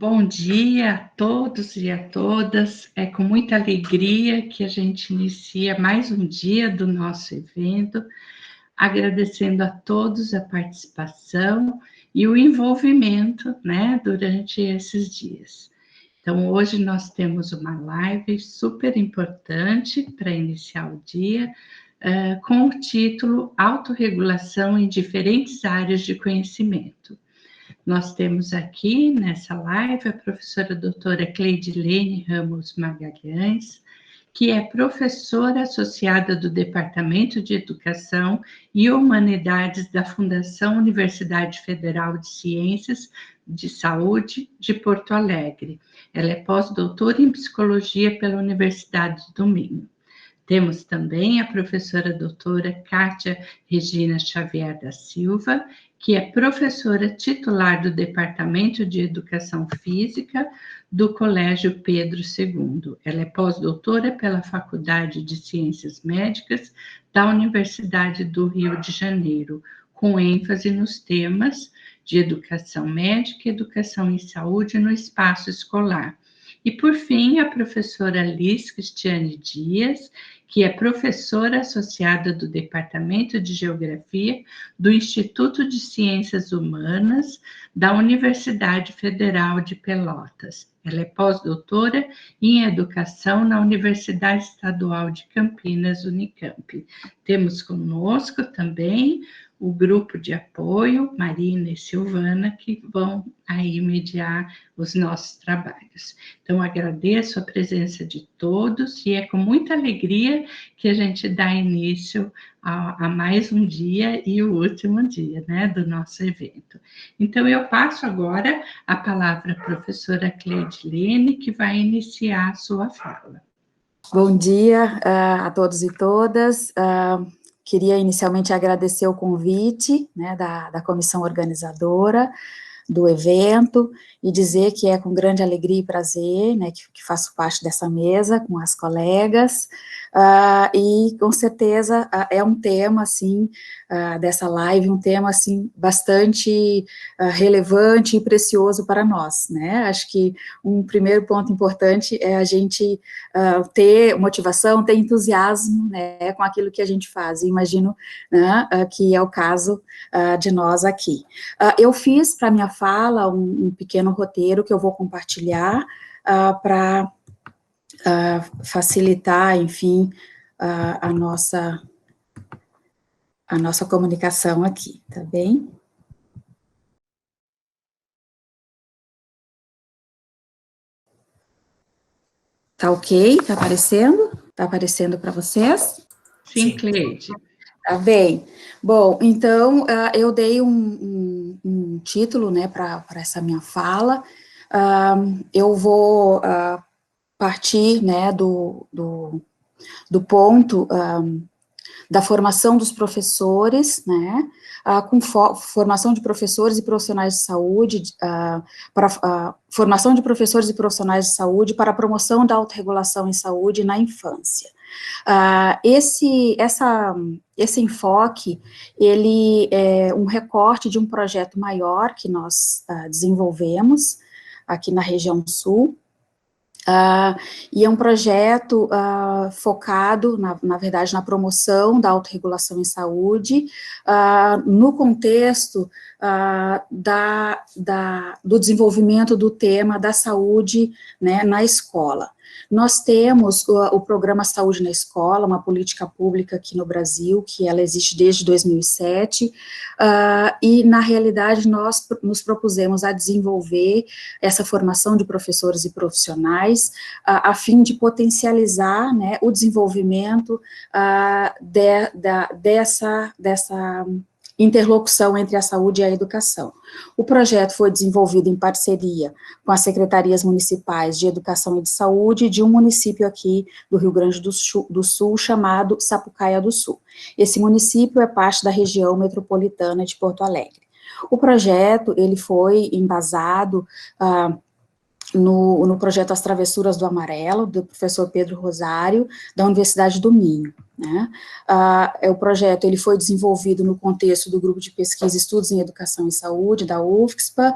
Bom dia a todos e a todas. É com muita alegria que a gente inicia mais um dia do nosso evento, agradecendo a todos a participação e o envolvimento, né, durante esses dias. Então, hoje nós temos uma live super importante para iniciar o dia, com o título Autorregulação em diferentes áreas de conhecimento. Nós temos aqui nessa live a professora doutora Cleidilene Ramos Magalhães, que é professora associada do Departamento de Educação e Humanidades da Fundação Universidade Federal de Ciências de Saúde de Porto Alegre. Ela é pós-doutora em Psicologia pela Universidade do Minho. Temos também a professora doutora Kátia Regina Xavier da Silva, que é professora titular do Departamento de Educação Física do Colégio Pedro II. Ela é pós-doutora pela Faculdade de Ciências Médicas da Universidade do Rio de Janeiro, com ênfase nos temas de educação médica e educação em saúde no espaço escolar. E, por fim, a professora Liz Cristiane Dias, que é professora associada do Departamento de Geografia do Instituto de Ciências Humanas da Universidade Federal de Pelotas. Ela é pós-doutora em Educação na Universidade Estadual de Campinas, Unicamp. Temos conosco também o grupo de apoio, Marina e Silvana, que vão aí mediar os nossos trabalhos. Então, agradeço a presença de todos e é com muita alegria que a gente dá início a mais um dia e o último dia, né, do nosso evento. Então, eu passo agora a palavra à professora Cleidilene, que vai iniciar a sua fala. Bom dia a todos e todas. Queria inicialmente agradecer o convite, né, da comissão organizadora do evento e dizer que é com grande alegria e prazer, né, que faço parte dessa mesa com as colegas, e com certeza é um tema, assim, dessa live, um tema, assim, bastante relevante e precioso para nós, né. Acho que um primeiro ponto importante é a gente ter motivação, ter entusiasmo, né, com aquilo que a gente faz, e imagino, né, que é o caso de nós aqui. Eu fiz para minha fala um pequeno roteiro que eu vou compartilhar para facilitar, enfim, a nossa comunicação aqui, tá bem? Tá ok? Tá aparecendo? Tá aparecendo para vocês? Sim, Cleide. Tá bem. Bom, então, eu dei um título, né, para essa minha fala. Eu vou partir, né, do ponto da formação dos professores, né, com formação de professores e profissionais de saúde, formação de professores e profissionais de saúde para a promoção da autorregulação em saúde na infância. Esse enfoque, ele é um recorte de um projeto maior que nós desenvolvemos aqui na região sul, e é um projeto focado, na verdade, na promoção da autorregulação em saúde, no contexto do desenvolvimento do tema da saúde, né, na escola. Nós temos o programa Saúde na Escola, uma política pública aqui no Brasil, que ela existe desde 2007, e, na realidade, nós nos propusemos a desenvolver essa formação de professores e profissionais, a fim de potencializar, né, o desenvolvimento dessa interlocução entre a saúde e a educação. O projeto foi desenvolvido em parceria com as secretarias municipais de educação e de saúde de um município aqui do Rio Grande do Sul chamado Sapucaia do Sul. Esse município é parte da região metropolitana de Porto Alegre. O projeto, ele foi embasado no projeto As Travessuras do Amarelo, do professor Pedro Rosário, da Universidade do Minho, né? O projeto ele foi desenvolvido no contexto do Grupo de Pesquisa Estudos em Educação e Saúde, da UFSPA,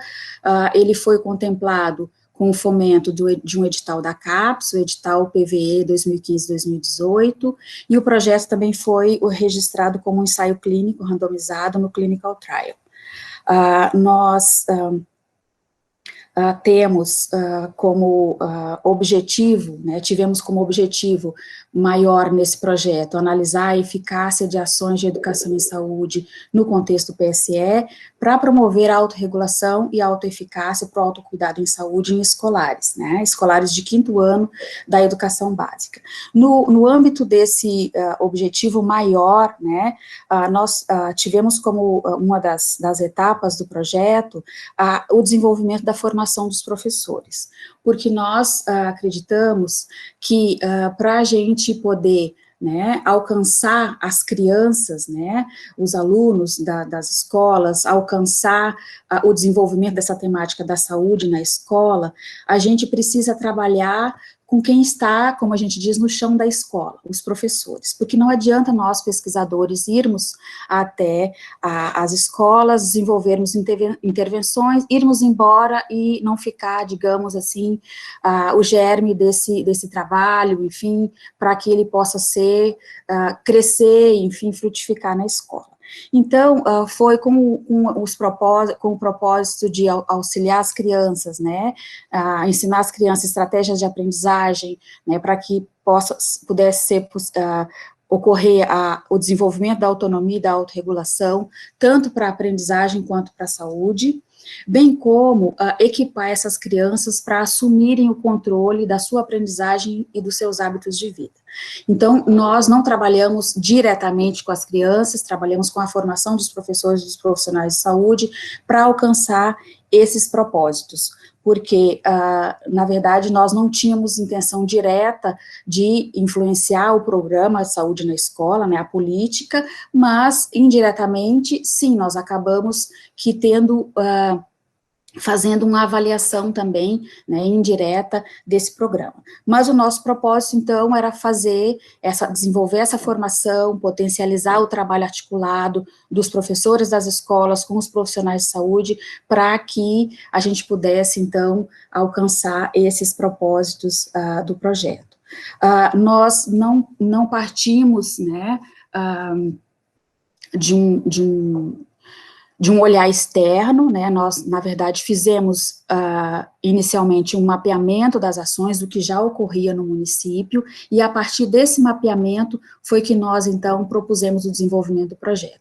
ele foi contemplado com o fomento de um edital da CAPES, o edital PVE 2015-2018, e o projeto também foi registrado como um ensaio clínico randomizado no Clinical Trial. Nós temos como objetivo, né, tivemos como objetivo maior nesse projeto, analisar a eficácia de ações de educação em saúde no contexto PSE, para promover a autorregulação e a autoeficácia para o autocuidado em saúde em escolares, né, escolares de 5º ano da educação básica. No âmbito desse objetivo maior, né, nós tivemos como uma das etapas do projeto o desenvolvimento da formação dos professores, porque nós acreditamos que para a gente poder, né, alcançar as crianças, né, os alunos das escolas, alcançar o desenvolvimento dessa temática da saúde na escola, a gente precisa trabalhar com quem está, como a gente diz, no chão da escola, os professores, porque não adianta nós, pesquisadores, irmos até as escolas, desenvolvermos intervenções, irmos embora e não ficar, digamos assim, o germe desse trabalho, enfim, para que ele possa crescer, enfim, frutificar na escola. Então, foi com o propósito de auxiliar as crianças, né, ensinar as crianças estratégias de aprendizagem, né, para que pudesse ocorrer o desenvolvimento da autonomia e da autorregulação, tanto para a aprendizagem quanto para a saúde, bem como equipar essas crianças para assumirem o controle da sua aprendizagem e dos seus hábitos de vida. Então, nós não trabalhamos diretamente com as crianças, trabalhamos com a formação dos professores e dos profissionais de saúde para alcançar esses propósitos, porque, na verdade, nós não tínhamos intenção direta de influenciar o programa de saúde na escola, né, a política, mas, indiretamente, sim, nós acabamos fazendo uma avaliação também, né, indireta desse programa. Mas o nosso propósito, então, era desenvolver essa formação, potencializar o trabalho articulado dos professores das escolas com os profissionais de saúde, para que a gente pudesse, então, alcançar esses propósitos do projeto. Nós não partimos, né, de um olhar externo, né, nós, na verdade, fizemos inicialmente um mapeamento das ações, do que já ocorria no município, e a partir desse mapeamento foi que nós, então, propusemos o desenvolvimento do projeto.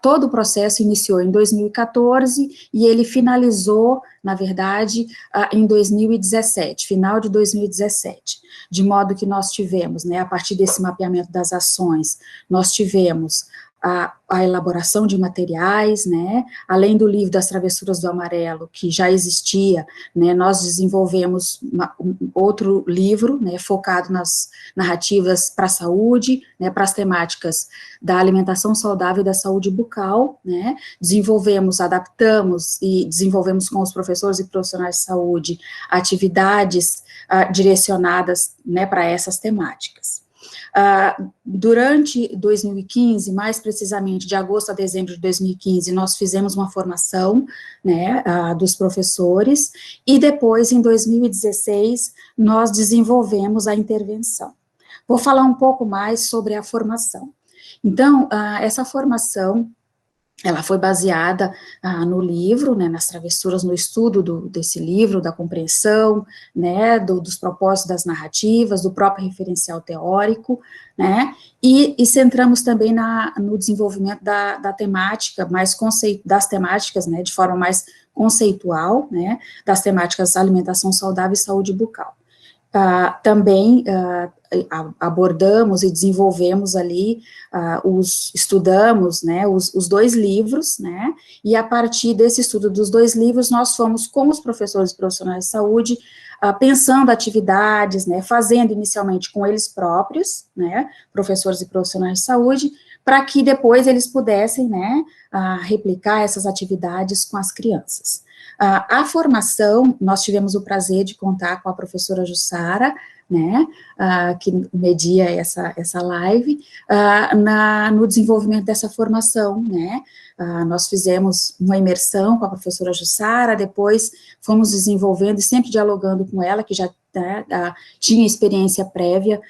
Todo o processo iniciou em 2014, e ele finalizou, na verdade, em 2017, final de 2017, de modo que nós tivemos, né, a partir desse mapeamento das ações, nós tivemos a elaboração de materiais, né, além do livro das Travessuras do Amarelo, que já existia, né, nós desenvolvemos outro livro, né, focado nas narrativas para a saúde, né, para as temáticas da alimentação saudável e da saúde bucal, né, adaptamos e desenvolvemos com os professores e profissionais de saúde atividades direcionadas, né, para essas temáticas. Durante 2015, mais precisamente de agosto a dezembro de 2015, nós fizemos uma formação, né, dos professores, e depois, em 2016, nós desenvolvemos a intervenção. Vou falar um pouco mais sobre a formação. Então, essa formação, ela foi baseada no livro, né, nas travessuras, no estudo desse livro, da compreensão, né, dos propósitos das narrativas, do próprio referencial teórico, né, e centramos também no desenvolvimento da temática, das temáticas, né, de forma mais conceitual, né, das temáticas alimentação saudável e saúde bucal. Também abordamos e desenvolvemos ali, estudamos, né, os 2 livros, né, e a partir desse estudo dos 2 livros, nós fomos com os professores e profissionais de saúde, pensando atividades, né, fazendo inicialmente com eles próprios, né, professores e profissionais de saúde, para que depois eles pudessem, né, replicar essas atividades com as crianças. A formação, nós tivemos o prazer de contar com a professora Jussara, né, que media essa live, no desenvolvimento dessa formação, né, nós fizemos uma imersão com a professora Jussara, depois fomos desenvolvendo e sempre dialogando com ela, que já, né, tinha experiência prévia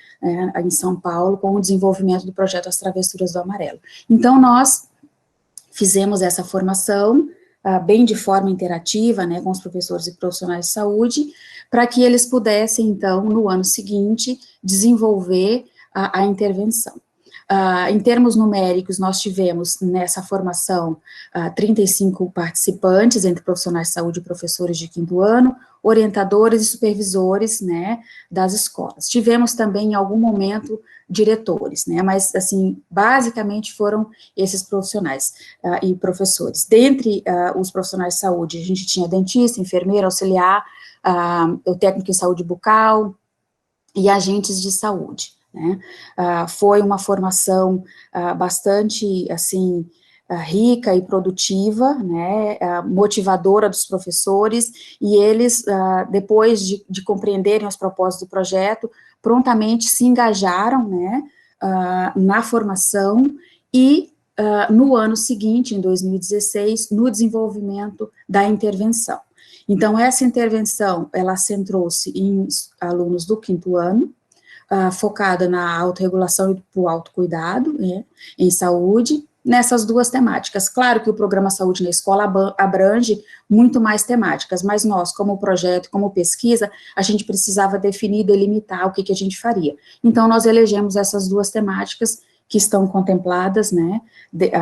em São Paulo com o desenvolvimento do projeto As Travessuras do Amarelo. Então, nós fizemos essa formação, bem de forma interativa, né, com os professores e profissionais de saúde, para que eles pudessem, então, no ano seguinte, desenvolver a intervenção. Em termos numéricos, nós tivemos nessa formação 35 participantes, entre profissionais de saúde e professores de 5º ano, orientadores e supervisores, né, das escolas. Tivemos também, em algum momento, diretores, né, mas, assim, basicamente foram esses profissionais e professores. Dentre os profissionais de saúde, a gente tinha dentista, enfermeira, auxiliar, o técnico em saúde bucal e agentes de saúde, né. Foi uma formação bastante, assim, rica e produtiva, né, motivadora dos professores, e eles, depois de compreenderem os propósitos do projeto, prontamente se engajaram, né, na formação e, no ano seguinte, em 2016, no desenvolvimento da intervenção. Então, essa intervenção, ela centrou-se em alunos do 5º ano, focada na autorregulação e o autocuidado, né, em saúde, nessas duas temáticas. Claro que o programa Saúde na Escola abrange muito mais temáticas, mas nós, como projeto, como pesquisa, a gente precisava definir e delimitar o que a gente faria. Então, nós elegemos essas duas temáticas que estão contempladas, né,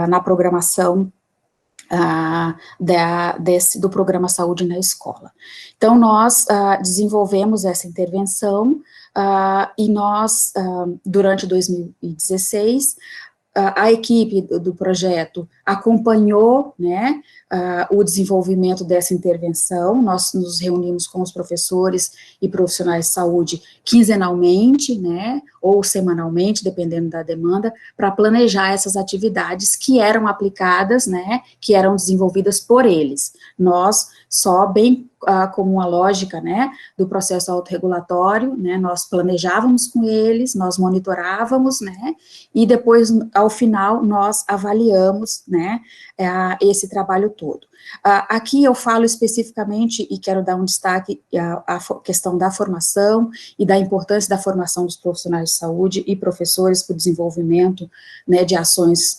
na programação do programa Saúde na Escola. Então, nós desenvolvemos essa intervenção e nós, durante 2016, a equipe do projeto acompanhou, né, o desenvolvimento dessa intervenção. Nós nos reunimos com os professores e profissionais de saúde quinzenalmente, né, ou semanalmente, dependendo da demanda, para planejar essas atividades que eram aplicadas, né, que eram desenvolvidas por eles. Nós, só bem como uma lógica, né, do processo autorregulatório, né, nós planejávamos com eles, nós monitorávamos, né, e depois, ao final, nós avaliamos, né, esse trabalho todo. Aqui eu falo especificamente, e quero dar um destaque à questão da formação e da importância da formação dos profissionais de saúde e professores para o desenvolvimento, né, de ações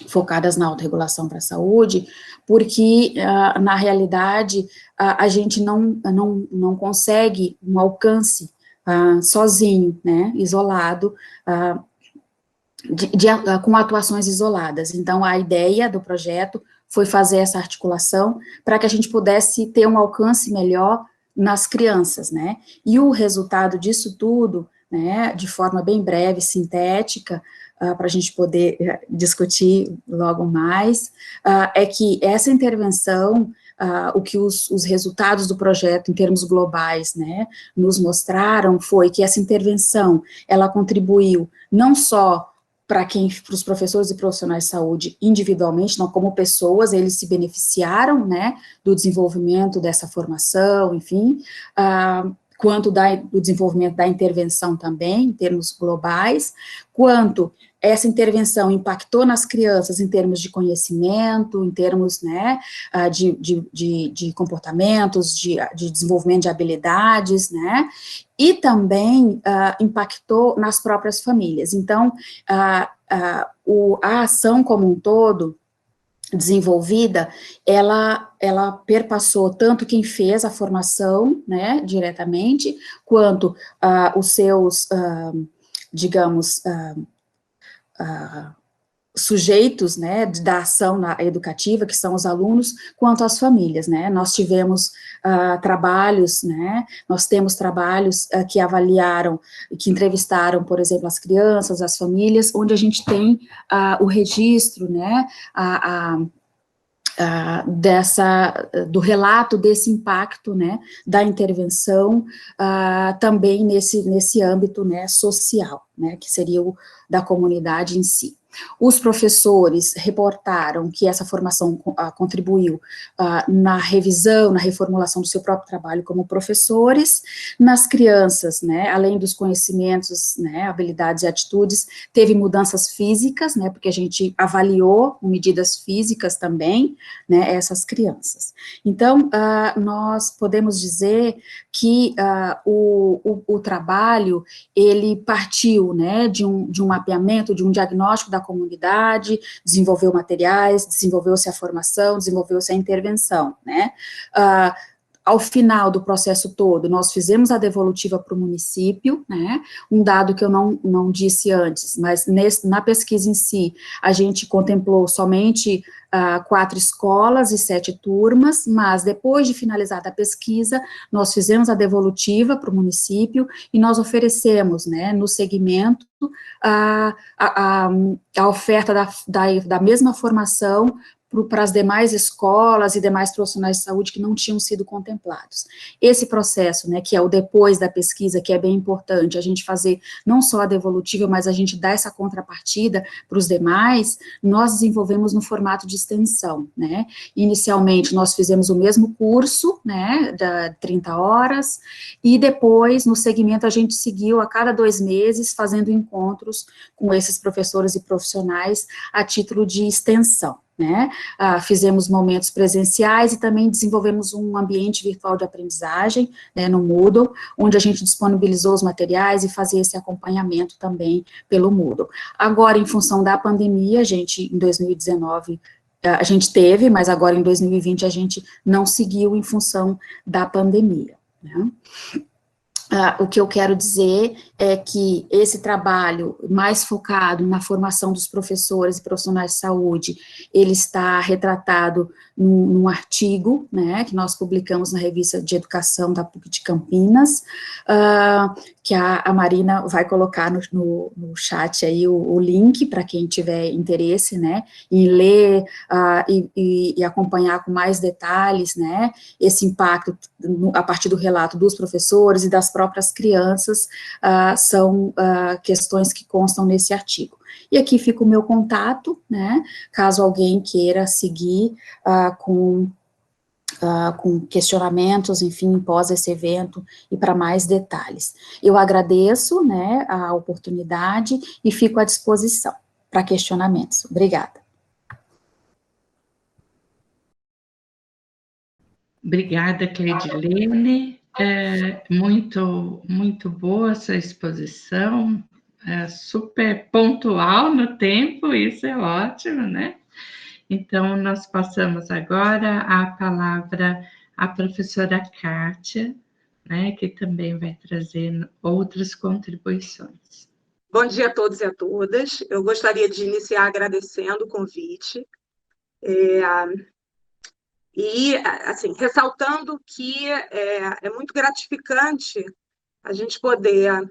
focadas na autorregulação para a saúde, porque, na realidade, a gente não consegue um alcance sozinho, né, isolado, com atuações isoladas. Então, a ideia do projeto foi fazer essa articulação para que a gente pudesse ter um alcance melhor nas crianças, né, e o resultado disso tudo, né, de forma bem breve, sintética, para a gente poder discutir logo mais, é que essa intervenção, o que os resultados do projeto, em termos globais, né, nos mostraram, foi que essa intervenção, ela contribuiu não só para os professores e profissionais de saúde individualmente, não como pessoas, eles se beneficiaram, né, do desenvolvimento dessa formação, enfim, quanto do desenvolvimento da intervenção também, em termos globais, quanto essa intervenção impactou nas crianças em termos de conhecimento, em termos, né, de comportamentos, de desenvolvimento de habilidades, né, e também impactou nas próprias famílias. Então, a ação como um todo, desenvolvida, ela perpassou tanto quem fez a formação, né, diretamente, quanto os seus, digamos, sujeitos, né, da ação educativa, que são os alunos, quanto as famílias, né. Nós tivemos trabalhos, né, nós temos trabalhos que avaliaram, que entrevistaram, por exemplo, as crianças, as famílias, onde a gente tem o registro, né, do relato desse impacto, né, da intervenção, também nesse âmbito, né, social, né, que seria o da comunidade em si. Os professores reportaram que essa formação contribuiu na revisão, na reformulação do seu próprio trabalho como professores. Nas crianças, né, além dos conhecimentos, né, habilidades e atitudes, teve mudanças físicas, né, porque a gente avaliou com medidas físicas também, né, essas crianças. Então, nós podemos dizer que o trabalho, ele partiu, né, de um mapeamento, de um diagnóstico da comunidade, desenvolveu materiais, desenvolveu-se a formação, desenvolveu-se a intervenção, né. Ao final do processo todo, nós fizemos a devolutiva para o município, né, um dado que eu não disse antes, mas na pesquisa em si, a gente contemplou somente 4 escolas e 7 turmas, mas depois de finalizada a pesquisa, nós fizemos a devolutiva para o município e nós oferecemos, né, no segmento, a oferta da mesma formação para as demais escolas e demais profissionais de saúde que não tinham sido contemplados. Esse processo, né, que é o depois da pesquisa, que é bem importante, a gente fazer não só a devolutiva, mas a gente dar essa contrapartida para os demais, nós desenvolvemos no formato de extensão, né. Inicialmente, nós fizemos o mesmo curso, né, da 30 horas, e depois, no segmento, a gente seguiu a cada 2 meses, fazendo encontros com esses professores e profissionais a título de extensão, né, fizemos momentos presenciais e também desenvolvemos um ambiente virtual de aprendizagem, né, no Moodle, onde a gente disponibilizou os materiais e fazia esse acompanhamento também pelo Moodle. Agora, em função da pandemia, em 2019, a gente teve, mas agora em 2020 a gente não seguiu em função da pandemia, né. O que eu quero dizer é que esse trabalho mais focado na formação dos professores e profissionais de saúde, ele está retratado num artigo, né, que nós publicamos na revista de educação da PUC de Campinas, que a Marina vai colocar no chat aí o link para quem tiver interesse, né, em ler e acompanhar com mais detalhes, né, esse impacto a partir do relato dos professores e das próprias crianças, são questões que constam nesse artigo. E aqui fica o meu contato, né, caso alguém queira seguir com questionamentos, enfim, pós esse evento e para mais detalhes. Eu agradeço, né, a oportunidade e fico à disposição para questionamentos. Obrigada. Obrigada, Cleidilene. Muito boa essa exposição, super pontual no tempo, isso é ótimo, né? Então, nós passamos agora a palavra à professora Kátia, né, que também vai trazer outras contribuições. Bom dia a todos e a todas. Eu gostaria de iniciar agradecendo o convite e, assim, ressaltando que é muito gratificante a gente poder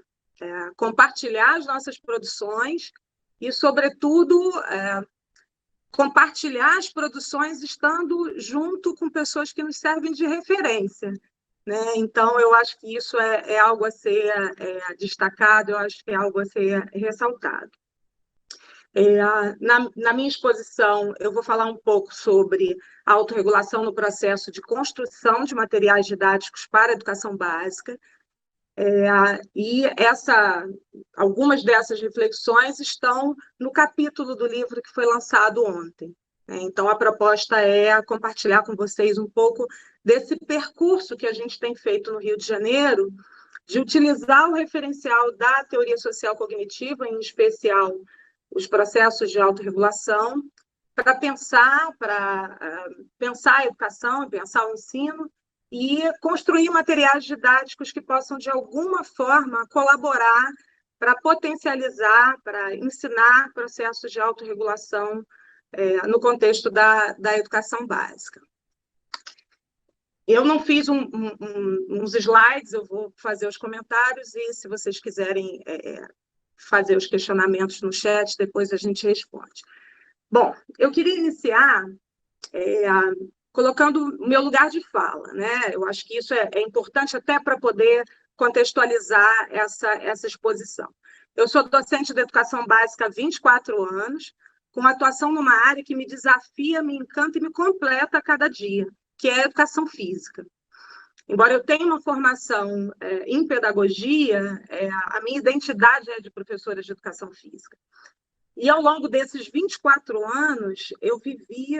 compartilhar as nossas produções e, sobretudo, compartilhar as produções estando junto com pessoas que nos servem de referência, né? Então, eu acho que isso é algo a ser destacado, eu acho que é algo a ser ressaltado. Na minha exposição, eu vou falar um pouco sobre a autorregulação no processo de construção de materiais didáticos para a educação básica, e algumas dessas reflexões estão no capítulo do livro que foi lançado ontem. Então, a proposta é compartilhar com vocês um pouco desse percurso que a gente tem feito no Rio de Janeiro, de utilizar o referencial da teoria social cognitiva, em especial os processos de autorregulação, para pensar a educação, pensar o ensino, e construir materiais didáticos que possam, de alguma forma, colaborar para potencializar, para ensinar processos de autorregulação no contexto da educação básica. Eu não fiz uns slides, eu vou fazer os comentários, e se vocês quiserem fazer os questionamentos no chat, depois a gente responde. Bom, eu queria iniciar colocando o meu lugar de fala, né? Eu acho que isso é importante até para poder contextualizar essa exposição. Eu sou docente de educação básica há 24 anos, com atuação numa área que me desafia, me encanta e me completa a cada dia, que é a educação física. Embora eu tenha uma formação em pedagogia, a minha identidade é de professora de educação física. E ao longo desses 24 anos, eu vivi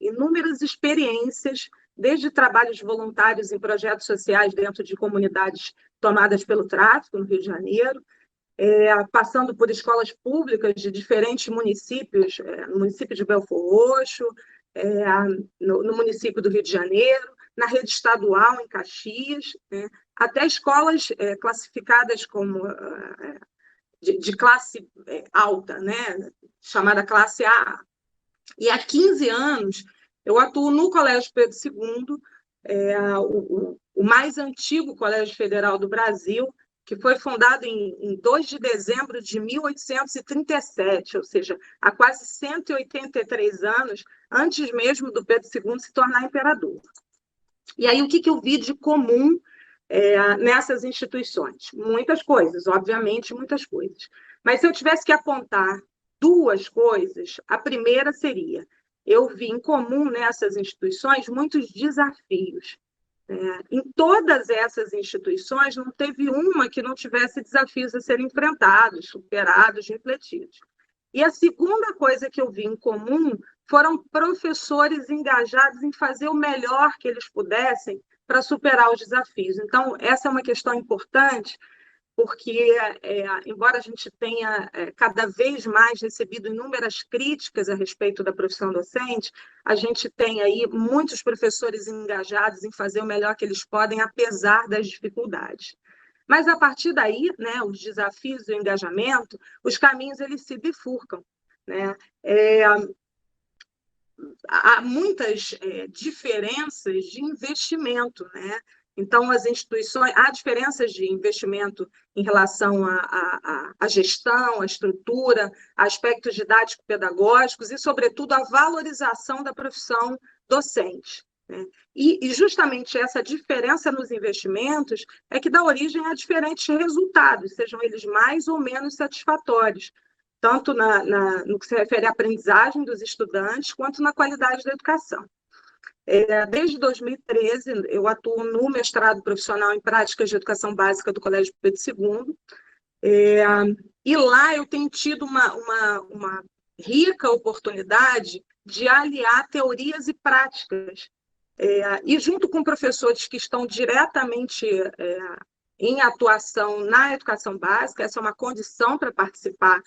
inúmeras experiências, desde trabalhos voluntários em projetos sociais dentro de comunidades tomadas pelo tráfico, no Rio de Janeiro, passando por escolas públicas de diferentes municípios, no município de Belford Roxo, no município do Rio de Janeiro, na rede estadual, em Caxias, né, até escolas classificadas como de classe alta, né, chamada classe A. E há 15 anos, eu atuo no Colégio Pedro II, o mais antigo colégio federal do Brasil, que foi fundado em 2 de dezembro de 1837, ou seja, há quase 183 anos, antes mesmo do Pedro II se tornar imperador. E aí, o que eu vi de comum nessas instituições? Muitas coisas, obviamente, muitas coisas. Mas se eu tivesse que apontar 2 coisas, a primeira seria, eu vi em comum nessas instituições muitos desafios. Em todas essas instituições, não teve uma que não tivesse desafios a serem enfrentados, superados, refletidos. E a segunda coisa que eu vi em comum foram professores engajados em fazer o melhor que eles pudessem para superar os desafios. Então, essa é uma questão importante, porque, embora a gente tenha cada vez mais recebido inúmeras críticas a respeito da profissão docente, a gente tem aí muitos professores engajados em fazer o melhor que eles podem, apesar das dificuldades. Mas, a partir daí, né, os desafios e o engajamento, os caminhos eles se bifurcam, né? Há muitas diferenças de investimento, né? Então, as instituições, há diferenças de investimento em relação à gestão, à estrutura, a aspectos didático-pedagógicos e, sobretudo, a valorização da profissão docente, né? E justamente essa diferença nos investimentos é que dá origem a diferentes resultados, sejam eles mais ou menos satisfatórios, tanto no que se refere à aprendizagem dos estudantes, quanto na qualidade da educação. Desde 2013, eu atuo no mestrado profissional em práticas de educação básica do Colégio Pedro II, e lá eu tenho tido uma rica oportunidade de aliar teorias e práticas, e junto com professores que estão diretamente em atuação na educação básica, essa é uma condição para participar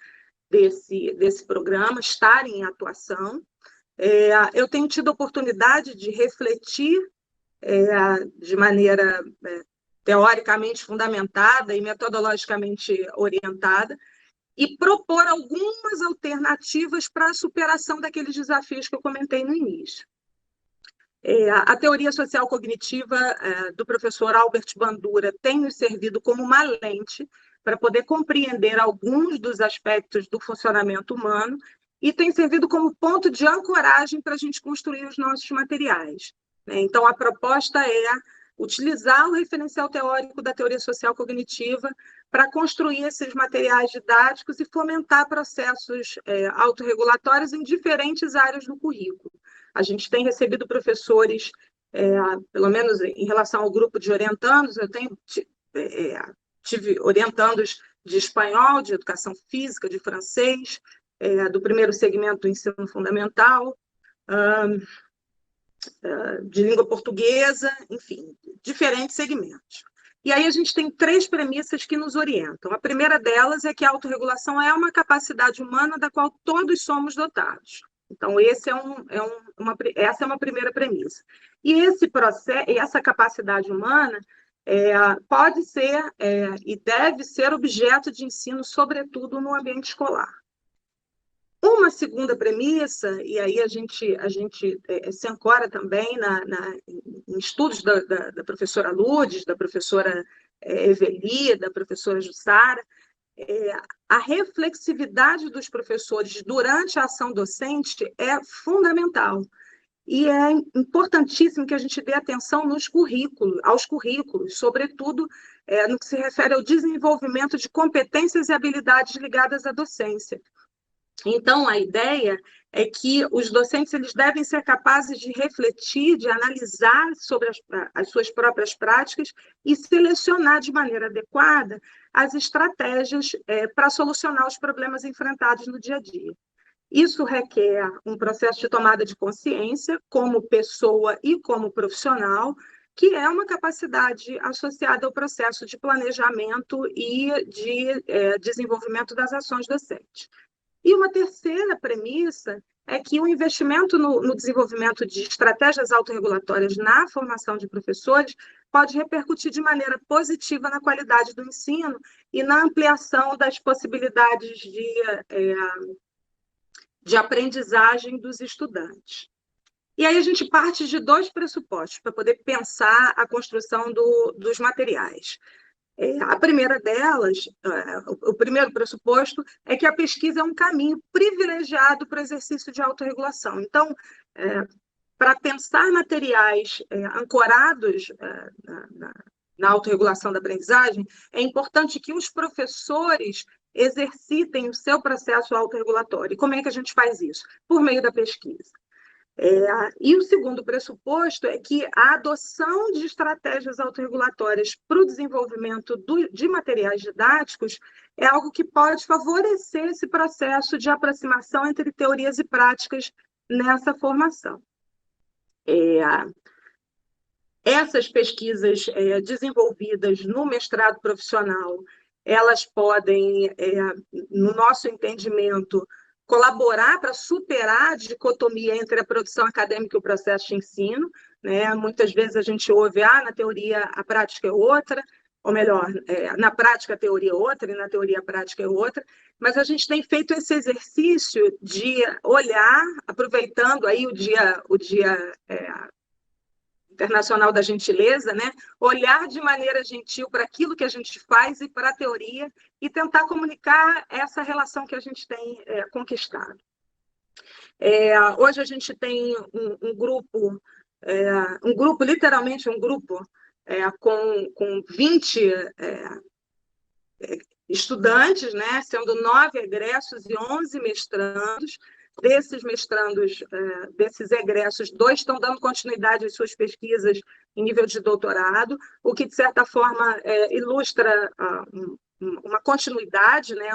desse programa, estar em atuação. Eu tenho tido a oportunidade de refletir de maneira teoricamente fundamentada e metodologicamente orientada e propor algumas alternativas para a superação daqueles desafios que eu comentei no início. A teoria social cognitiva do professor Albert Bandura tem nos servido como uma lente para poder compreender alguns dos aspectos do funcionamento humano e tem servido como ponto de ancoragem para a gente construir os nossos materiais. Então, a proposta é utilizar o referencial teórico da teoria social cognitiva para construir esses materiais didáticos e fomentar processos autorregulatórios em diferentes áreas do currículo. A gente tem recebido professores, pelo menos em relação ao grupo de orientandos, eu tive orientandos de espanhol, de educação física, de francês, do primeiro segmento do ensino fundamental, de língua portuguesa, enfim, diferentes segmentos. E aí a gente tem 3 premissas que nos orientam. A primeira delas é que a autorregulação é uma capacidade humana da qual todos somos dotados. Então, essa é uma primeira premissa. E esse processo, essa capacidade humana pode ser e deve ser objeto de ensino, sobretudo no ambiente escolar. Uma segunda premissa, e aí a gente se ancora também em estudos da professora Lourdes, da professora Eveli, da professora Jussara, a reflexividade dos professores durante a ação docente é fundamental. E é importantíssimo que a gente dê atenção aos currículos, sobretudo no que se refere ao desenvolvimento de competências e habilidades ligadas à docência. Então, a ideia é que os docentes eles devem ser capazes de refletir, de analisar sobre as suas próprias práticas e selecionar de maneira adequada as estratégias para solucionar os problemas enfrentados no dia a dia. Isso requer um processo de tomada de consciência, como pessoa e como profissional, que é uma capacidade associada ao processo de planejamento e de desenvolvimento das ações docentes. E uma terceira premissa é que o investimento no desenvolvimento de estratégias autorregulatórias na formação de professores pode repercutir de maneira positiva na qualidade do ensino e na ampliação das possibilidades de aprendizagem dos estudantes. E aí a gente parte de dois pressupostos para poder pensar a construção dos materiais. A primeira delas, o primeiro pressuposto, é que a pesquisa é um caminho privilegiado para o exercício de autorregulação. Então, para pensar materiais ancorados na autorregulação da aprendizagem, é importante que os professores exercitem o seu processo autorregulatório. E como é que a gente faz isso? Por meio da pesquisa. E o segundo pressuposto é que a adoção de estratégias autorregulatórias para o desenvolvimento de materiais didáticos é algo que pode favorecer esse processo de aproximação entre teorias e práticas nessa formação. Essas pesquisas desenvolvidas no mestrado profissional, elas podem, no nosso entendimento, colaborar para superar a dicotomia entre a produção acadêmica e o processo de ensino, né? Muitas vezes a gente ouve, na teoria a prática é outra, ou melhor, na prática a teoria é outra e na teoria a prática é outra, mas a gente tem feito esse exercício de olhar, aproveitando aí o dia Internacional da Gentileza, né? Olhar de maneira gentil para aquilo que a gente faz e para a teoria e tentar comunicar essa relação que a gente tem conquistado. Hoje a gente tem um grupo, literalmente um grupo, com 20 estudantes, né? Sendo 9 egressos e 11 mestrandos. Desses mestrandos, desses egressos, 2 estão dando continuidade às suas pesquisas em nível de doutorado, o que, de certa forma, ilustra uma continuidade, né,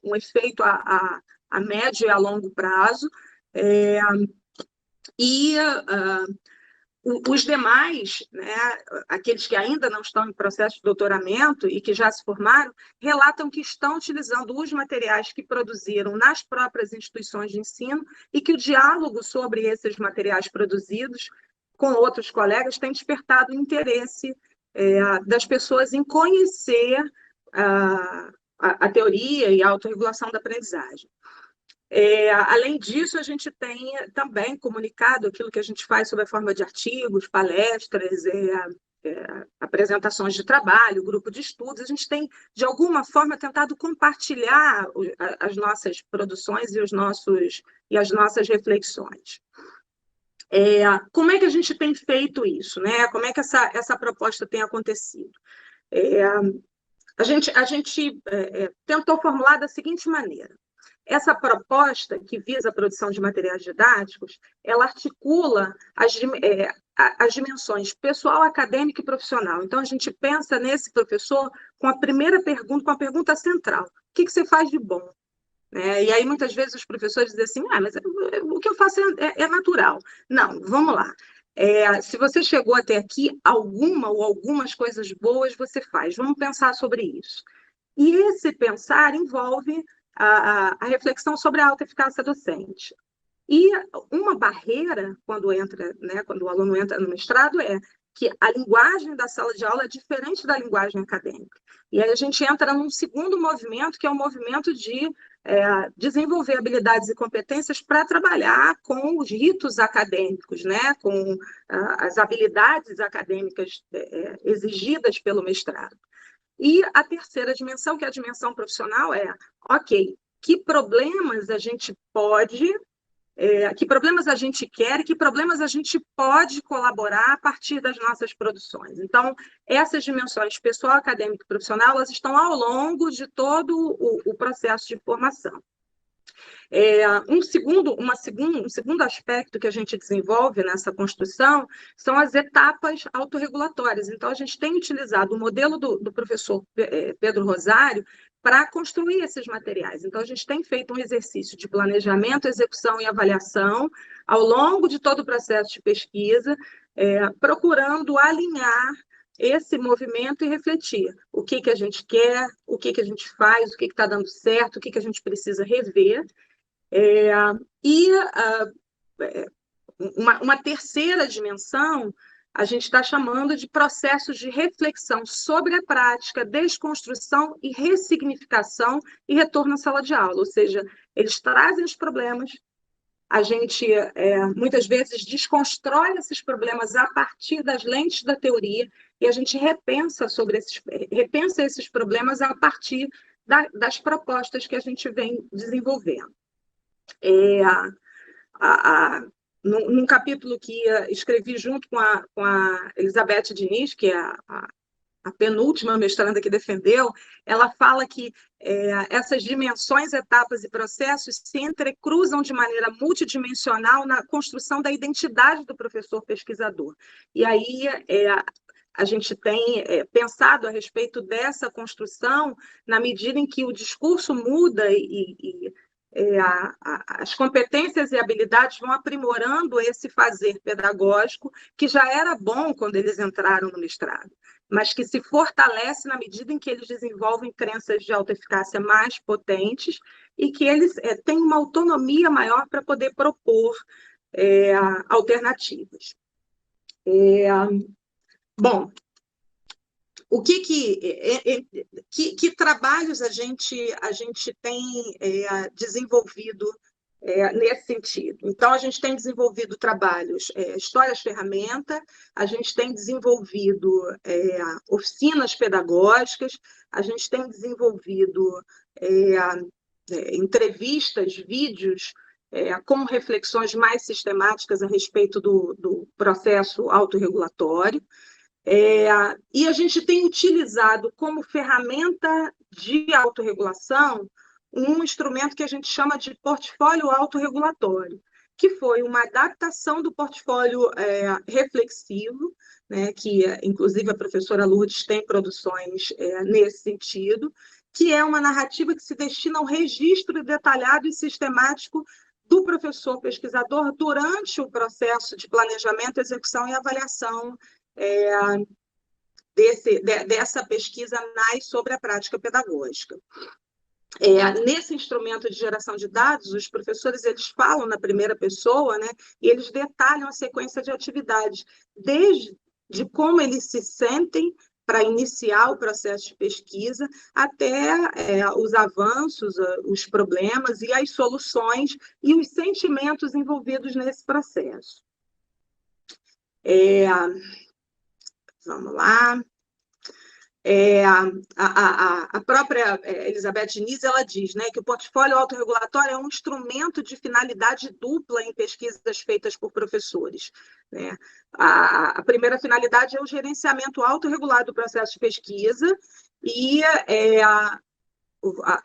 um efeito a médio e a longo prazo. Os demais, né, aqueles que ainda não estão em processo de doutoramento e que já se formaram, relatam que estão utilizando os materiais que produziram nas próprias instituições de ensino e que o diálogo sobre esses materiais produzidos com outros colegas tem despertado o interesse das pessoas em conhecer a teoria e a autorregulação da aprendizagem. Além disso, a gente tem também comunicado aquilo que a gente faz sob a forma de artigos, palestras, apresentações de trabalho, grupo de estudos. A gente tem, de alguma forma, tentado compartilhar as nossas produções e as nossas reflexões. Como é que a gente tem feito isso, né? Como é que essa proposta tem acontecido? A gente tentou formular da seguinte maneira. Essa proposta, que visa a produção de materiais didáticos, ela articula as dimensões pessoal, acadêmica e profissional. Então, a gente pensa nesse professor com a primeira pergunta, com a pergunta central. O que você faz de bom? E aí, muitas vezes, os professores dizem assim, mas o que eu faço é natural. Não, vamos lá. Se você chegou até aqui, alguma ou algumas coisas boas você faz. Vamos pensar sobre isso. E esse pensar envolve a reflexão sobre a alta eficácia docente. E uma barreira, quando o aluno entra no mestrado, é que a linguagem da sala de aula é diferente da linguagem acadêmica. E aí a gente entra num segundo movimento, que é o movimento de desenvolver habilidades e competências para trabalhar com os ritos acadêmicos, né? Com as habilidades acadêmicas exigidas pelo mestrado. E a terceira dimensão, que é a dimensão profissional, ok, que problemas a gente pode que problemas a gente quer e que problemas a gente pode colaborar a partir das nossas produções. Então, essas dimensões pessoal, acadêmico e profissional, elas estão ao longo de todo o processo de formação. Um segundo aspecto que a gente desenvolve nessa construção são as etapas autorregulatórias. Então, a gente tem utilizado o modelo do professor Pedro Rosário para construir esses materiais. Então, a gente tem feito um exercício de planejamento, execução e avaliação ao longo de todo o processo de pesquisa, procurando alinhar esse movimento e refletir o que a gente quer, o que a gente faz, o que está dando certo, o que a gente precisa rever. Uma terceira dimensão a gente está chamando de processos de reflexão sobre a prática, desconstrução e ressignificação e retorno à sala de aula, ou seja, eles trazem os problemas, a gente muitas vezes desconstrói esses problemas a partir das lentes da teoria e a gente repensa esses problemas a partir das propostas que a gente vem desenvolvendo. Num capítulo que escrevi junto com a Elizabeth Diniz, que é a penúltima mestranda que defendeu, ela fala que essas dimensões, etapas e processos se entrecruzam de maneira multidimensional na construção da identidade do professor pesquisador. E aí a gente tem pensado a respeito dessa construção na medida em que o discurso muda as competências e habilidades vão aprimorando esse fazer pedagógico que já era bom quando eles entraram no mestrado, mas que se fortalece na medida em que eles desenvolvem crenças de autoeficácia mais potentes e que eles têm uma autonomia maior para poder propor alternativas. Bom, que trabalhos a gente tem desenvolvido nesse sentido? Então, a gente tem desenvolvido trabalhos, histórias ferramenta, a gente tem desenvolvido oficinas pedagógicas, a gente tem desenvolvido entrevistas, vídeos, com reflexões mais sistemáticas a respeito do processo autorregulatório. E a gente tem utilizado como ferramenta de autorregulação um instrumento que a gente chama de portfólio autorregulatório, que foi uma adaptação do portfólio reflexivo, né, que inclusive a professora Lourdes tem produções nesse sentido, que é uma narrativa que se destina ao registro detalhado e sistemático do professor pesquisador durante o processo de planejamento, execução e avaliação dessa pesquisa sobre a prática pedagógica. Nesse instrumento de geração de dados, os professores eles falam na primeira pessoa, né, e eles detalham a sequência de atividades, desde como eles se sentem para iniciar o processo de pesquisa, até os avanços, os problemas e as soluções e os sentimentos envolvidos nesse processo. Vamos lá. A própria Elizabeth Diniz, ela diz, né, que o portfólio autorregulatório é um instrumento de finalidade dupla em pesquisas feitas por professores, né? A primeira finalidade é o gerenciamento autorregulado do processo de pesquisa e a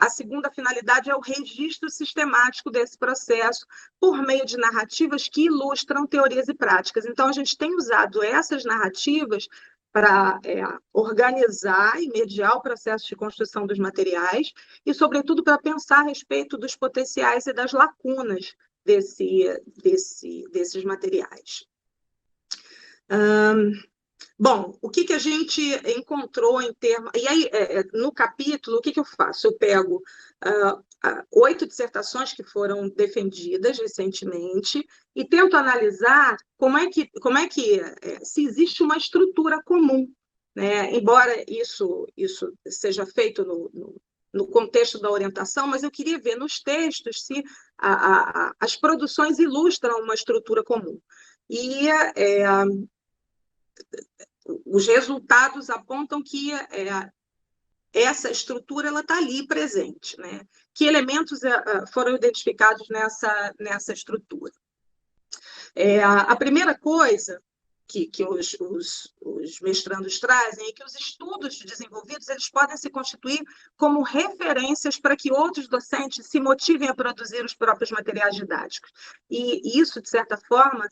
segunda finalidade é o registro sistemático desse processo por meio de narrativas que ilustram teorias e práticas. Então, a gente tem usado essas narrativas para organizar e mediar o processo de construção dos materiais e, sobretudo, para pensar a respeito dos potenciais e das lacunas desses materiais. Bom, o que a gente encontrou em termos... E aí, no capítulo, o que eu faço? Eu pego 8 dissertações que foram defendidas recentemente e tento analisar como é que se existe uma estrutura comum, né? Embora isso seja feito no contexto da orientação, mas eu queria ver nos textos se as produções ilustram uma estrutura comum. E os resultados apontam que essa estrutura ela está ali presente, né? Que elementos foram identificados nessa estrutura? A primeira coisa que os mestrandos trazem é que os estudos desenvolvidos eles podem se constituir como referências para que outros docentes se motivem a produzir os próprios materiais didáticos. E isso, de certa forma,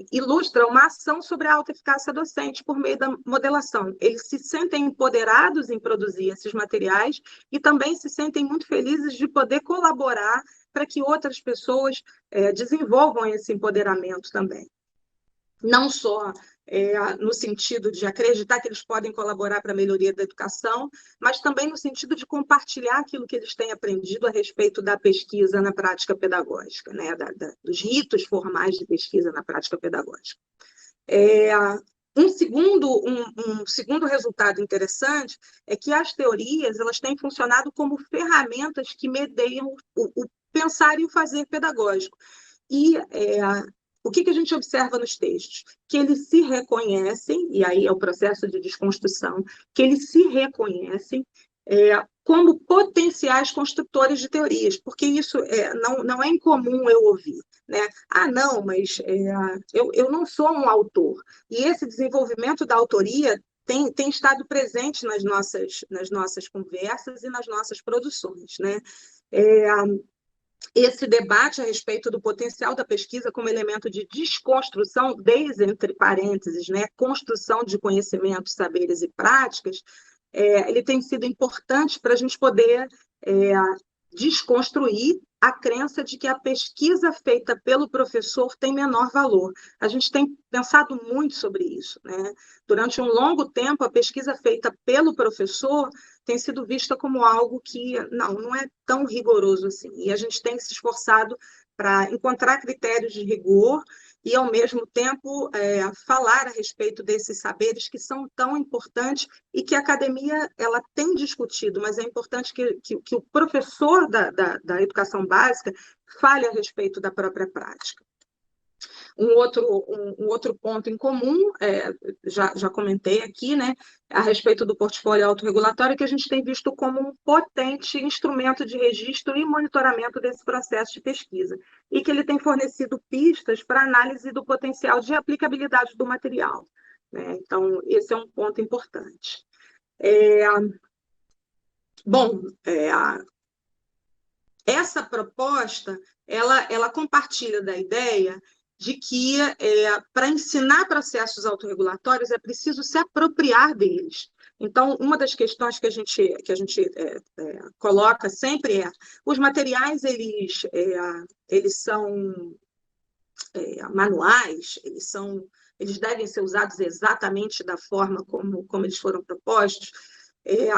ilustra uma ação sobre a autoeficácia docente por meio da modelação. Eles se sentem empoderados em produzir esses materiais e também se sentem muito felizes de poder colaborar para que outras pessoas desenvolvam esse empoderamento também. Não só no sentido de acreditar que eles podem colaborar para a melhoria da educação, mas também no sentido de compartilhar aquilo que eles têm aprendido a respeito da pesquisa na prática pedagógica, né? Dos ritos formais de pesquisa na prática pedagógica. Um segundo resultado interessante é que as teorias elas têm funcionado como ferramentas que medeiam o pensar e o fazer pedagógico. E o que a gente observa nos textos? Que eles se reconhecem, e aí é o processo de desconstrução, que eles se reconhecem como potenciais construtores de teorias, porque isso não é incomum eu ouvir, né? Não, mas eu não sou um autor. E esse desenvolvimento da autoria tem estado presente nas nossas conversas e nas nossas produções, né? Esse debate a respeito do potencial da pesquisa como elemento de desconstrução, entre parênteses, né, construção de conhecimentos, saberes e práticas, ele tem sido importante para a gente poder desconstruir a crença de que a pesquisa feita pelo professor tem menor valor. A gente tem pensado muito sobre isso, né? Durante um longo tempo, a pesquisa feita pelo professor tem sido vista como algo que não é tão rigoroso assim. E a gente tem se esforçado para encontrar critérios de rigor e, ao mesmo tempo, falar a respeito desses saberes que são tão importantes e que a academia ela tem discutido, mas é importante que o professor da educação básica fale a respeito da própria prática. Um outro ponto em comum, já comentei aqui, né, a respeito do portfólio autorregulatório, que a gente tem visto como um potente instrumento de registro e monitoramento desse processo de pesquisa, e que ele tem fornecido pistas para análise do potencial de aplicabilidade do material, né? Então, esse é um ponto importante. Essa proposta, ela compartilha da ideia de que, para ensinar processos autorregulatórios, é preciso se apropriar deles. Então, uma das questões que a gente coloca sempre os materiais, eles são manuais, eles devem ser usados exatamente da forma como eles foram propostos.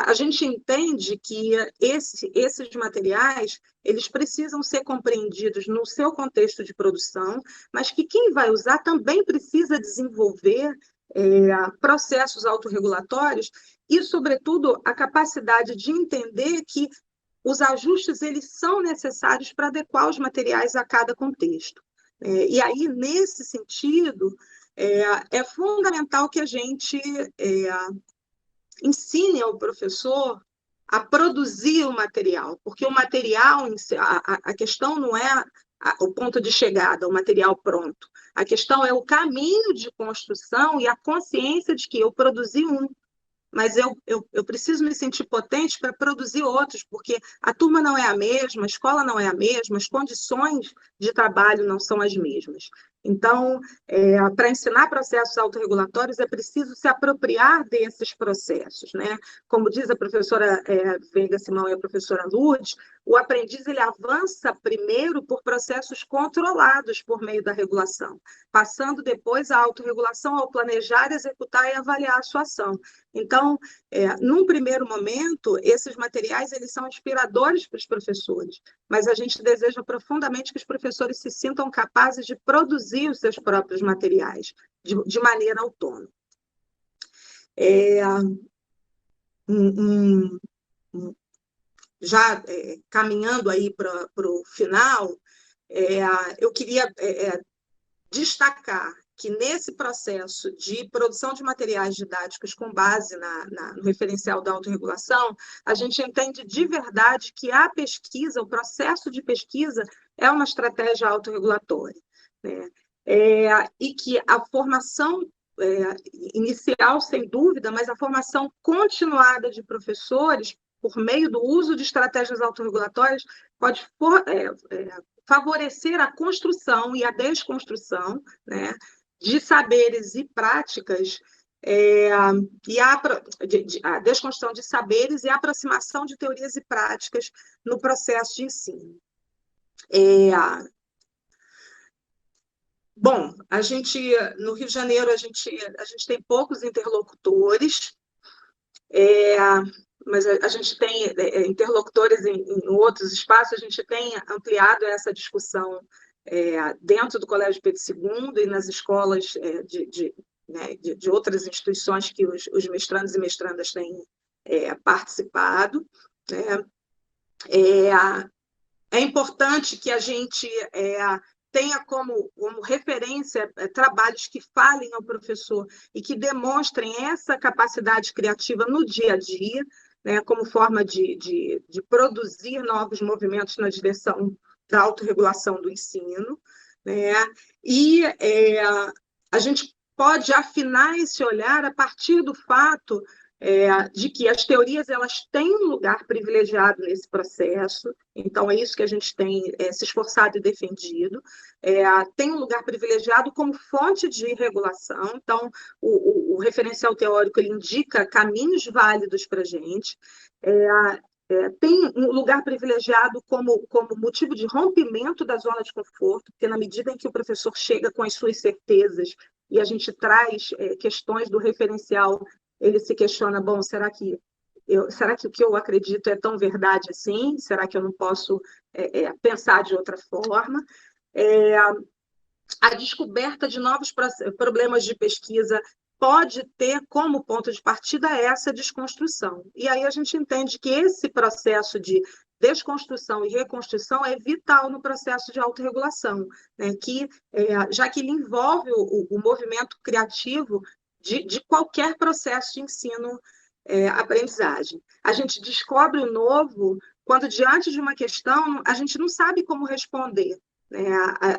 A gente entende que esses materiais eles precisam ser compreendidos no seu contexto de produção, mas que quem vai usar também precisa desenvolver processos autorregulatórios e, sobretudo, a capacidade de entender que os ajustes eles são necessários para adequar os materiais a cada contexto. E aí, nesse sentido, é fundamental que a gente ensine ao professor a produzir o material, porque o material, a questão não é o ponto de chegada, o material pronto. A questão é o caminho de construção e a consciência de que eu produzi mas eu preciso me sentir potente para produzir outros, porque a turma não é a mesma, a escola não é a mesma, as condições de trabalho não são as mesmas. Então, para ensinar processos autorregulatórios, é preciso se apropriar desses processos, né? Como diz a professora Veiga Simão e a professora Lourdes, o aprendiz ele avança primeiro por processos controlados por meio da regulação, passando depois a autorregulação ao planejar, executar e avaliar a sua ação. Então, num primeiro momento, esses materiais eles são inspiradores para os professores, mas a gente deseja profundamente que os professores se sintam capazes de produzir os seus próprios materiais de maneira autônoma. Já caminhando aí para o final, eu queria destacar que nesse processo de produção de materiais didáticos com base no referencial da autorregulação, a gente entende de verdade que a pesquisa, o processo de pesquisa, é uma estratégia autorregulatória, né? E que a formação inicial, sem dúvida, mas a formação continuada de professores, por meio do uso de estratégias autorregulatórias, pode favorecer a construção e a desconstrução, né, de saberes e práticas, a desconstrução de saberes e a aproximação de teorias e práticas no processo de ensino. Bom, no Rio de Janeiro, a gente tem poucos interlocutores, mas a gente tem interlocutores em outros espaços, a gente tem ampliado essa discussão dentro do Colégio Pedro II e nas escolas de outras instituições que os mestrandos e mestrandas têm participado, né? É importante que a gente tenha como referência trabalhos que falem ao professor e que demonstrem essa capacidade criativa no dia a dia, né, como forma de produzir novos movimentos na direção da autorregulação do ensino, né? E a gente pode afinar esse olhar a partir do fato de que as teorias elas têm um lugar privilegiado nesse processo, então é isso que a gente tem se esforçado e defendido, tem um lugar privilegiado como fonte de regulação, então o referencial teórico ele indica caminhos válidos para a gente, tem um lugar privilegiado como motivo de rompimento da zona de conforto, porque na medida em que o professor chega com as suas certezas e a gente traz questões do referencial, ele se questiona, bom, será que o que eu acredito é tão verdade assim? Será que eu não posso pensar de outra forma? A descoberta de novos problemas de pesquisa pode ter como ponto de partida essa desconstrução. E aí a gente entende que esse processo de desconstrução e reconstrução é vital no processo de autorregulação, né? Já que ele envolve o movimento criativo de qualquer processo de ensino-aprendizagem. A gente descobre o novo quando, diante de uma questão, a gente não sabe como responder, né,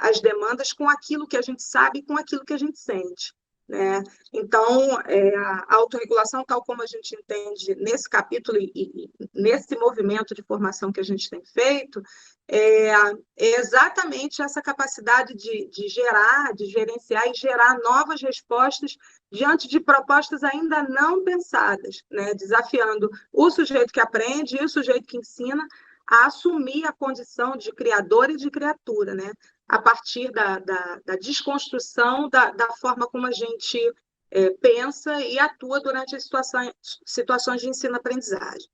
as demandas com aquilo que a gente sabe, com aquilo que a gente sente, né? Então, a autorregulação, tal como a gente entende nesse capítulo e nesse movimento de formação que a gente tem feito, é exatamente essa capacidade de gerar, de gerenciar e gerar novas respostas diante de propostas ainda não pensadas, né? Desafiando o sujeito que aprende e o sujeito que ensina a assumir a condição de criador e de criatura, né? A partir da desconstrução da forma como a gente pensa e atua durante as situações de ensino-aprendizagem.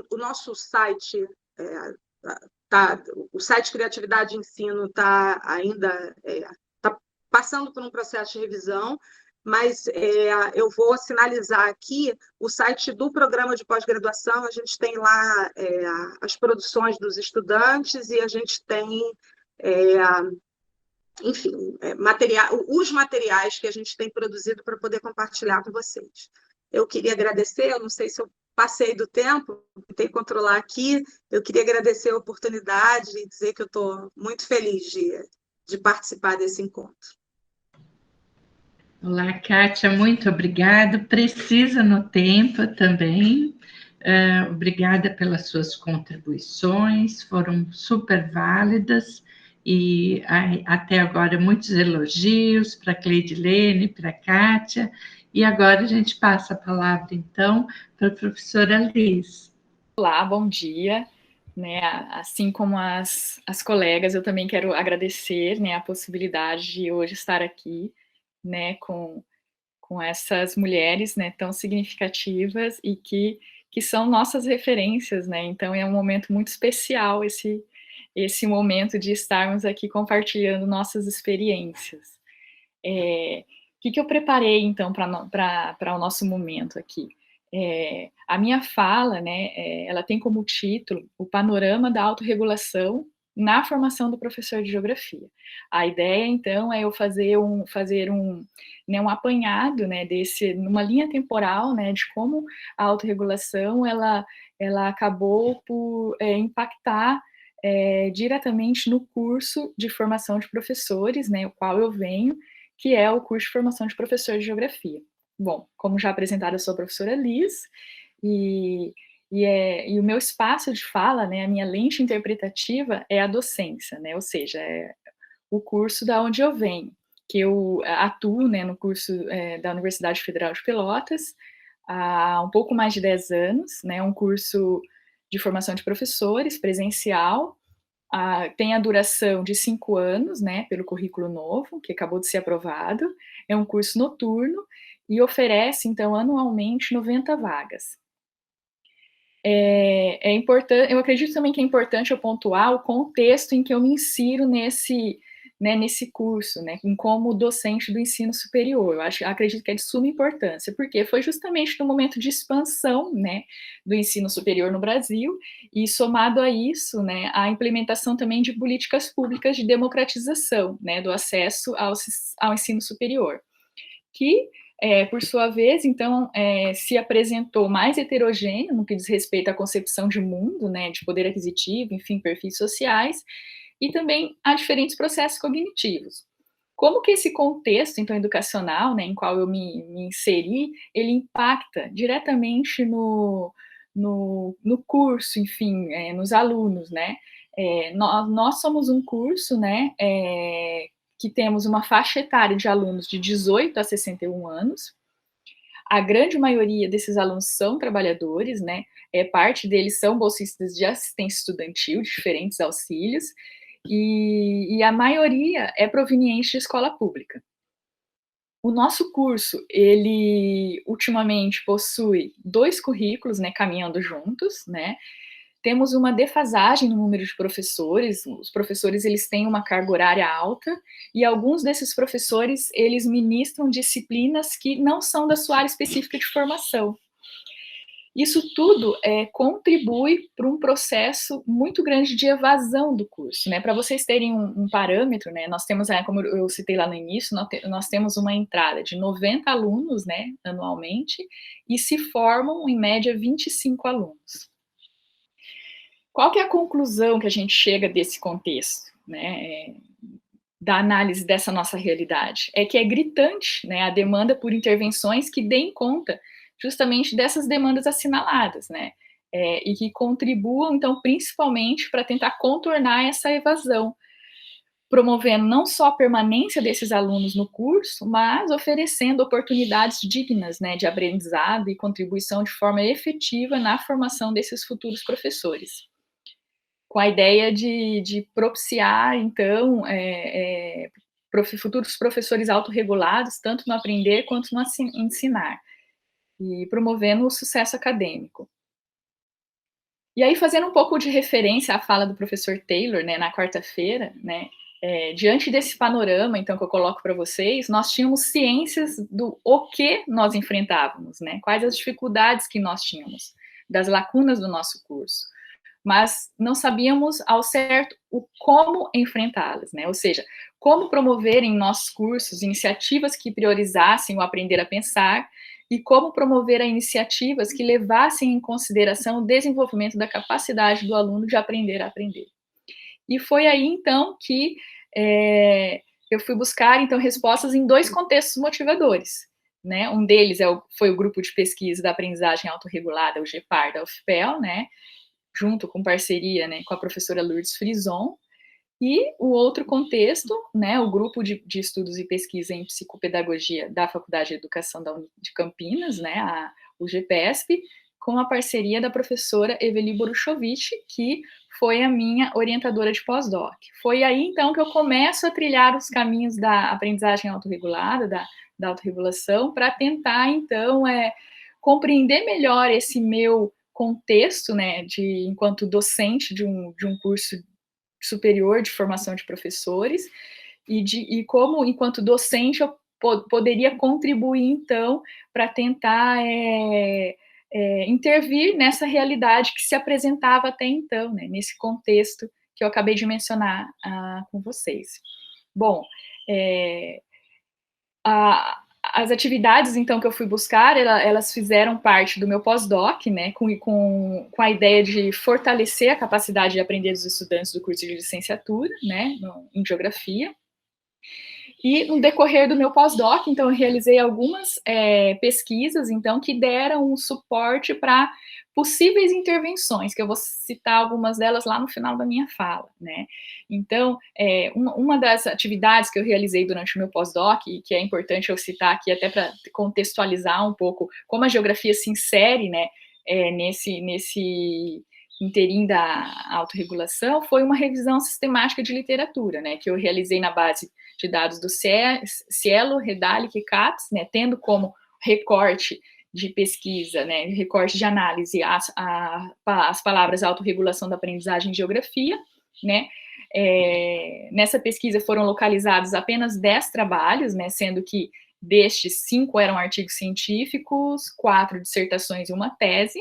O nosso site, o site Criatividade e Ensino está ainda passando por um processo de revisão, mas eu vou sinalizar aqui o site do programa de pós-graduação, a gente tem lá as produções dos estudantes e a gente tem, enfim, os materiais que a gente tem produzido para poder compartilhar com vocês. Eu queria agradecer, eu não sei se eu passei do tempo, tentei controlar aqui, eu queria agradecer a oportunidade e dizer que eu estou muito feliz de participar desse encontro. Olá, Kátia, muito obrigada. Precisa no tempo também. Obrigada pelas suas contribuições, foram super válidas e até agora muitos elogios para a Cleidilene, para a Kátia. E agora a gente passa a palavra, então, para a professora Liz. Olá, bom dia. Né, assim como as colegas, eu também quero agradecer, né, a possibilidade de hoje estar aqui, né, com essas mulheres, né, tão significativas e que são nossas referências, né, então é um momento muito especial esse momento de estarmos aqui compartilhando nossas experiências. O que eu preparei, então, para o nosso momento aqui? A minha fala, né, ela tem como título o panorama da autorregulação, na formação do professor de geografia. A ideia, então, é eu fazer um apanhado, né, numa linha temporal, né, de como a autorregulação, ela acabou por impactar diretamente no curso de formação de professores, né, o qual eu venho, que é o curso de formação de professor de geografia. Bom, como já apresentado, eu sou a professora Liz, e o meu espaço de fala, né, a minha lente interpretativa é a docência, né, ou seja, é o curso da onde eu venho, que eu atuo, né, no curso da Universidade Federal de Pelotas há um pouco mais de 10 anos, né, um curso de formação de professores presencial, tem a duração de 5 anos, né, pelo currículo novo, que acabou de ser aprovado, é um curso noturno e oferece, então, anualmente 90 vagas. É importante, eu acredito também que é importante eu pontuar o contexto em que eu me insiro nesse curso, né, como docente do ensino superior. Eu acredito que é de suma importância, porque foi justamente no momento de expansão, né, do ensino superior no Brasil, e somado a isso, né, a implementação também de políticas públicas de democratização, né, do acesso ao ensino superior, que por sua vez, então, se apresentou mais heterogêneo no que diz respeito à concepção de mundo, né, de poder aquisitivo, enfim, perfis sociais, e também a diferentes processos cognitivos. Como que esse contexto, então, educacional, né, em qual eu me inseri, ele impacta diretamente no curso, enfim, nos alunos, né? Nós somos um curso, né, que temos uma faixa etária de alunos de 18 a 61 anos. A grande maioria desses alunos são trabalhadores, né? Parte deles são bolsistas de assistência estudantil, de diferentes auxílios, e a maioria é proveniente de escola pública. O nosso curso, ele ultimamente possui 2 currículos, né, caminhando juntos, né? Temos uma defasagem no número de professores, os professores eles têm uma carga horária alta, e alguns desses professores, eles ministram disciplinas que não são da sua área específica de formação. Isso tudo contribui para um processo muito grande de evasão do curso, né? Para vocês terem um parâmetro, né? Nós temos, como eu citei lá no início, nós temos uma entrada de 90 alunos, né, anualmente, e se formam, em média, 25 alunos. Qual que é a conclusão que a gente chega desse contexto, né, da análise dessa nossa realidade? É que é gritante, né, a demanda por intervenções que deem conta justamente dessas demandas assinaladas, né, e que contribuam, então, principalmente para tentar contornar essa evasão, promovendo não só a permanência desses alunos no curso, mas oferecendo oportunidades dignas, né, de aprendizado e contribuição de forma efetiva na formação desses futuros professores, com a ideia de propiciar, então, futuros professores autorregulados, tanto no aprender quanto no ensinar, e promovendo o sucesso acadêmico. E aí, fazendo um pouco de referência à fala do professor Taylor, né, na quarta-feira, né, diante desse panorama, então, que eu coloco para vocês, nós tínhamos ciências do o que nós enfrentávamos, né, quais as dificuldades que nós tínhamos, das lacunas do nosso curso, mas não sabíamos ao certo o como enfrentá-las, né? Ou seja, como promover em nossos cursos iniciativas que priorizassem o aprender a pensar e como promover iniciativas que levassem em consideração o desenvolvimento da capacidade do aluno de aprender a aprender. E foi aí, então, que eu fui buscar, então, respostas em 2 contextos motivadores, né? Um deles foi o grupo de pesquisa da aprendizagem autorregulada, o GEPAR, da UFPEL, né? Junto com parceria, né, com a professora Lourdes Frison, e o outro contexto, né, o grupo de estudos e pesquisa em psicopedagogia da Faculdade de Educação de Campinas, né, o GPESP, com a parceria da professora Eveli Boruchovich, que foi a minha orientadora de pós-doc. Foi aí, então, que eu começo a trilhar os caminhos da aprendizagem autorregulada, da autorregulação, para tentar, então, compreender melhor esse meu contexto, né, enquanto docente de um curso superior de formação de professores, e como, enquanto docente, eu poderia contribuir, então, para tentar intervir nessa realidade que se apresentava até então, né, nesse contexto que eu acabei de mencionar com vocês. Bom, as atividades, então, que eu fui buscar, elas fizeram parte do meu pós-doc, né, com a ideia de fortalecer a capacidade de aprender dos estudantes do curso de licenciatura, né, em geografia. E no decorrer do meu pós-doc, então, eu realizei algumas pesquisas, então, que deram um suporte para possíveis intervenções, que eu vou citar algumas delas lá no final da minha fala, né. Então, uma das atividades que eu realizei durante o meu pós-doc, e que é importante eu citar aqui até para contextualizar um pouco como a geografia se insere, né, nesse interim da autorregulação, foi uma revisão sistemática de literatura, né, que eu realizei na base de dados do Cielo, Redalic e CAPES, né, tendo como recorte de pesquisa, né, recorte de análise as palavras autorregulação da aprendizagem e geografia, né. Nessa pesquisa foram localizados apenas 10 trabalhos, né, sendo que destes 5 eram artigos científicos, 4 dissertações e uma tese.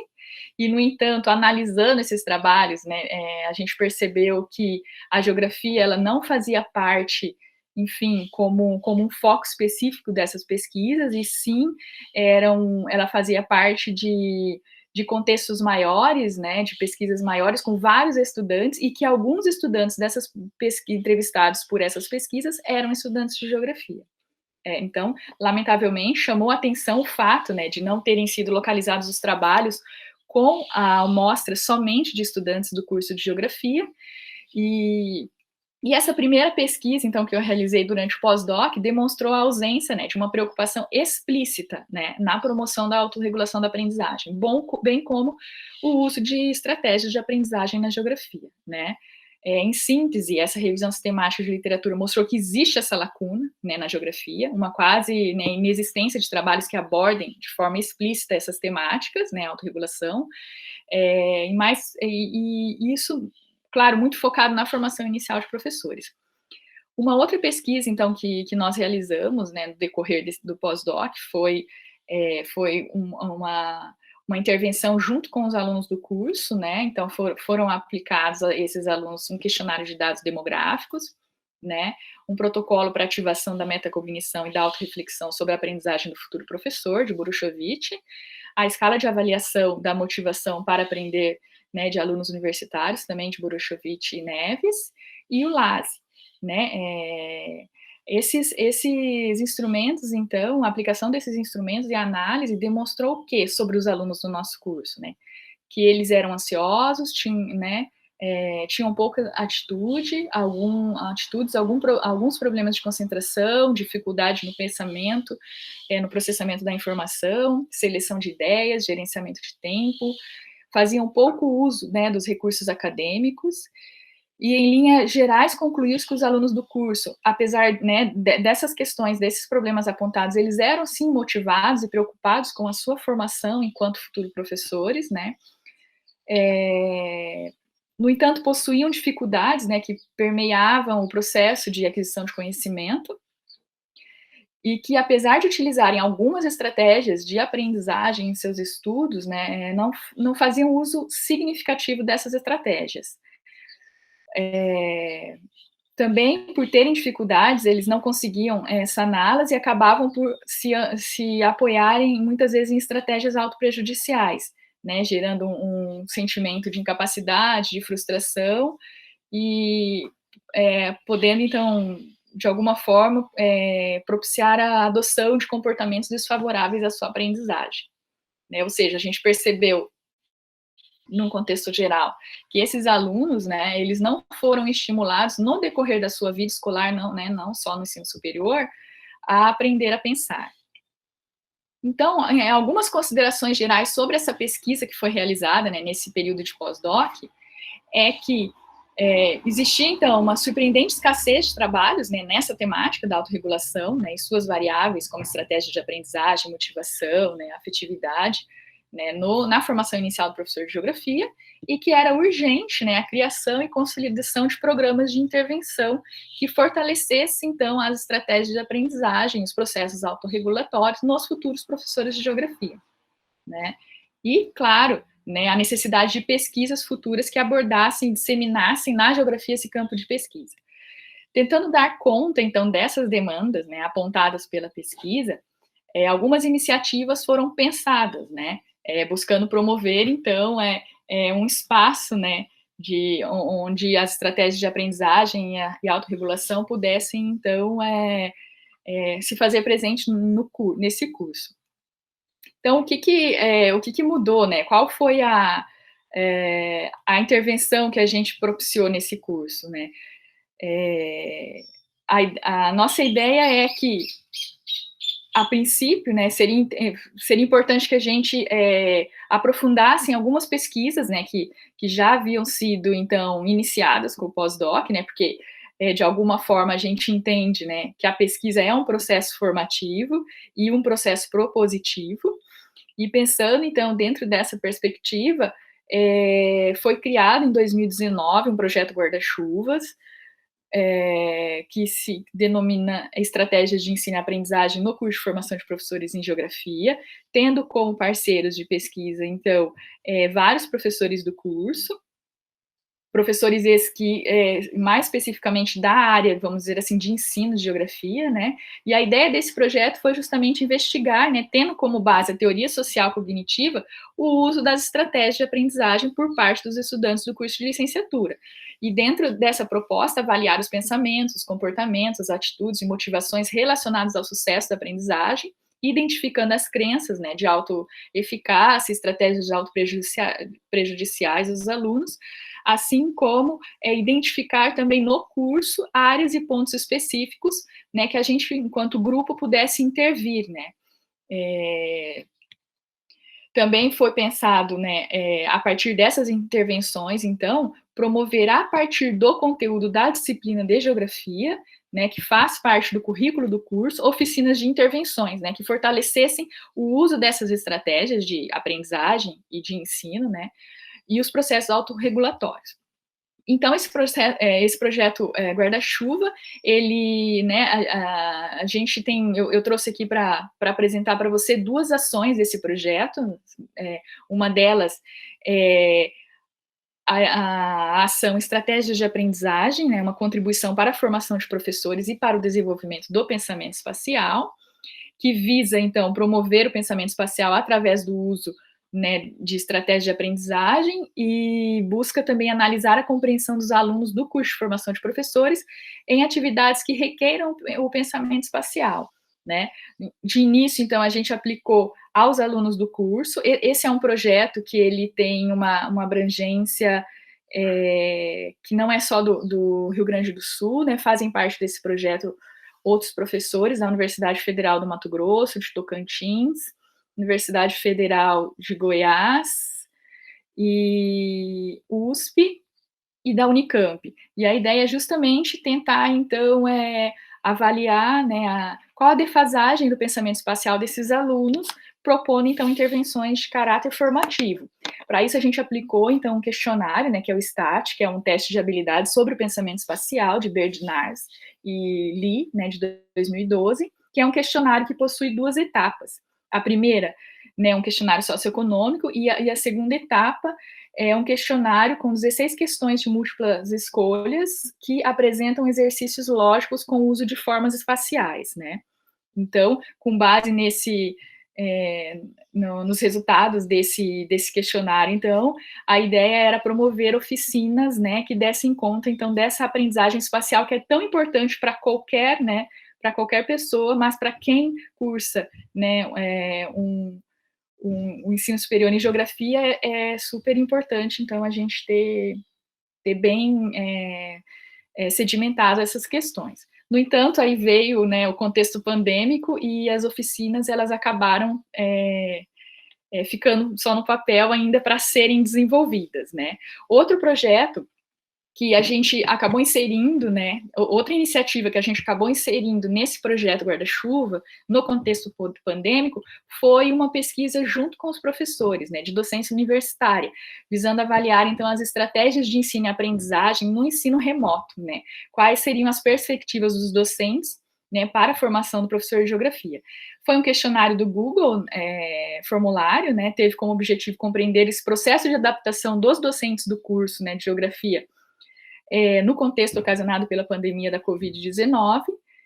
E, no entanto, analisando esses trabalhos, né, a gente percebeu que a geografia ela não fazia parte, enfim, como um foco específico dessas pesquisas, e sim, ela fazia parte de contextos maiores, né, de pesquisas maiores com vários estudantes, e que alguns estudantes entrevistados por essas pesquisas eram estudantes de geografia. Então, lamentavelmente, chamou a atenção o fato, né, de não terem sido localizados os trabalhos com a amostra somente de estudantes do curso de geografia, e essa primeira pesquisa, então, que eu realizei durante o pós-doc, demonstrou a ausência, né, de uma preocupação explícita, né, na promoção da autorregulação da aprendizagem, bem como o uso de estratégias de aprendizagem na geografia, né. Em síntese, essa revisão sistemática de literatura mostrou que existe essa lacuna, né, na geografia, uma quase, né, inexistência de trabalhos que abordem de forma explícita essas temáticas, né, autorregulação, e isso, claro, muito focado na formação inicial de professores. Uma outra pesquisa, então, que nós realizamos, né, no decorrer do pós-doc foi uma intervenção junto com os alunos do curso, né, então foram aplicados a esses alunos um questionário de dados demográficos, né, um protocolo para ativação da metacognição e da autorreflexão sobre a aprendizagem do futuro professor, de Boruchovitch, a escala de avaliação da motivação para aprender, né, de alunos universitários, também de Boruchovitch e Neves, e o LASE, né, esses instrumentos, então, a aplicação desses instrumentos e a análise demonstrou o que sobre os alunos do nosso curso, né? Que eles eram ansiosos, tinham pouca atitude, alguns problemas de concentração, dificuldade no pensamento, no processamento da informação, seleção de ideias, gerenciamento de tempo, faziam pouco uso, né, dos recursos acadêmicos. E, em linhas gerais, concluiu que os alunos do curso, apesar, né, dessas questões, desses problemas apontados, eles eram, sim, motivados e preocupados com a sua formação enquanto futuros professores, né, no entanto, possuíam dificuldades, né, que permeavam o processo de aquisição de conhecimento, e que, apesar de utilizarem algumas estratégias de aprendizagem em seus estudos, né, não faziam uso significativo dessas estratégias. Também, por terem dificuldades, eles não conseguiam essa análise e acabavam por se apoiarem, muitas vezes, em estratégias autoprejudiciais, né, gerando um sentimento de incapacidade, de frustração, e podendo, então, de alguma forma, propiciar a adoção de comportamentos desfavoráveis à sua aprendizagem, né, ou seja, a gente percebeu, num contexto geral, que esses alunos, né, eles não foram estimulados no decorrer da sua vida escolar, não, né, não só no ensino superior, a aprender a pensar. Então, algumas considerações gerais sobre essa pesquisa que foi realizada, né, nesse período de pós-doc, é que existia, então, uma surpreendente escassez de trabalhos, né, nessa temática da autorregulação, né, e suas variáveis, como estratégia de aprendizagem, motivação, né, afetividade, né, na formação inicial do professor de geografia, e que era urgente, né, a criação e consolidação de programas de intervenção que fortalecessem, então, as estratégias de aprendizagem, os processos autorregulatórios nos futuros professores de geografia, né. E, claro, né, a necessidade de pesquisas futuras que abordassem, disseminassem na geografia esse campo de pesquisa. Tentando dar conta, então, dessas demandas, né, apontadas pela pesquisa, algumas iniciativas foram pensadas, né, buscando promover, então, um espaço, né, onde as estratégias de aprendizagem e autorregulação pudessem, então, se fazer presente nesse curso. Então, o que mudou, né? Qual foi a intervenção que a gente propiciou nesse curso, né? A nossa ideia é que, a princípio, né, seria importante que a gente aprofundasse em algumas pesquisas, né, que já haviam sido, então, iniciadas com o pós-doc, né, porque, de alguma forma, a gente entende, né, que a pesquisa é um processo formativo e um processo propositivo, e pensando, então, dentro dessa perspectiva, foi criado, em 2019, um projeto Guarda-Chuvas, que se denomina Estratégias de Ensino e Aprendizagem no curso de formação de professores em Geografia, tendo como parceiros de pesquisa, então, vários professores do curso, professores esses que, mais especificamente da área, vamos dizer assim, de ensino de geografia, né, e a ideia desse projeto foi justamente investigar, né, tendo como base a teoria social cognitiva, o uso das estratégias de aprendizagem por parte dos estudantes do curso de licenciatura. E dentro dessa proposta, avaliar os pensamentos, os comportamentos, as atitudes e motivações relacionadas ao sucesso da aprendizagem, identificando as crenças, né, de autoeficácia, estratégias de autoprejudiciais dos alunos, assim como identificar também no curso áreas e pontos específicos, né, que a gente, enquanto grupo, pudesse intervir, né. Também foi pensado, né, a partir dessas intervenções, então, promover a partir do conteúdo da disciplina de geografia, né, que faz parte do currículo do curso, oficinas de intervenções, né, que fortalecessem o uso dessas estratégias de aprendizagem e de ensino, né, e os processos autorregulatórios. Então, esse projeto Guarda-Chuva, ele, né, a gente tem, eu trouxe aqui para apresentar para você duas ações desse projeto, uma delas é a ação Estratégias de Aprendizagem, né, uma contribuição para a formação de professores e para o desenvolvimento do pensamento espacial, que visa, então, promover o pensamento espacial através do uso, né, de estratégia de aprendizagem e busca também analisar a compreensão dos alunos do curso de formação de professores em atividades que requeiram o pensamento espacial, né. De início, então, a gente aplicou aos alunos do curso. Esse é um projeto que ele tem uma abrangência que não é só do Rio Grande do Sul, né, fazem parte desse projeto outros professores da Universidade Federal do Mato Grosso, de Tocantins, Universidade Federal de Goiás, e USP e da Unicamp. E a ideia é justamente tentar, então, avaliar, né, qual a defasagem do pensamento espacial desses alunos, propondo, então, intervenções de caráter formativo. Para isso, a gente aplicou, então, um questionário, né, que é o STAT, que é um teste de habilidade sobre o pensamento espacial, de Berdnars e Lee, né, de 2012, que é um questionário que possui duas etapas. A primeira, né, um questionário socioeconômico, e a segunda etapa é um questionário com 16 questões de múltiplas escolhas que apresentam exercícios lógicos com o uso de formas espaciais, né. Então, com base nos resultados desse questionário, então, a ideia era promover oficinas, né, que dessem conta, então, dessa aprendizagem espacial que é tão importante para qualquer, né, para qualquer pessoa, mas para quem cursa, né, um ensino superior em geografia é super importante, então, a gente ter bem sedimentado essas questões. No entanto, aí veio, né, o contexto pandêmico e as oficinas, elas acabaram ficando só no papel ainda para serem desenvolvidas, né. Outro projeto que a gente acabou inserindo, né, outra iniciativa que a gente acabou inserindo nesse projeto Guarda-Chuva, no contexto pandêmico, foi uma pesquisa junto com os professores, né, de docência universitária, visando avaliar, então, as estratégias de ensino e aprendizagem no ensino remoto, né, quais seriam as perspectivas dos docentes né, para a formação do professor de geografia. Foi um questionário do Google, formulário, né, teve como objetivo compreender esse processo de adaptação dos docentes do curso, né, de geografia, no contexto ocasionado pela pandemia da Covid-19,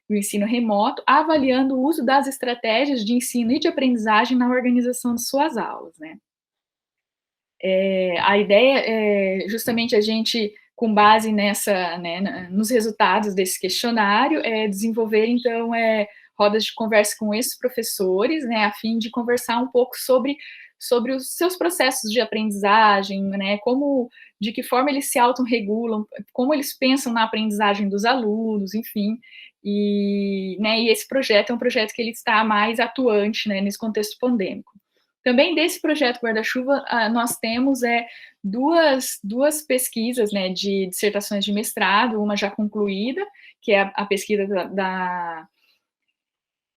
o ensino remoto, avaliando o uso das estratégias de ensino e de aprendizagem na organização de suas aulas, né. A ideia é justamente a gente, com base nessa, né, nos resultados desse questionário, desenvolver, então, rodas de conversa com esses professores, né, a fim de conversar um pouco sobre os seus processos de aprendizagem, né, de que forma eles se autorregulam, como eles pensam na aprendizagem dos alunos, enfim, e esse projeto é um projeto que ele está mais atuante, né, nesse contexto pandêmico. Também desse projeto Guarda-Chuva, nós temos duas pesquisas, né, de dissertações de mestrado, uma já concluída, que é a pesquisa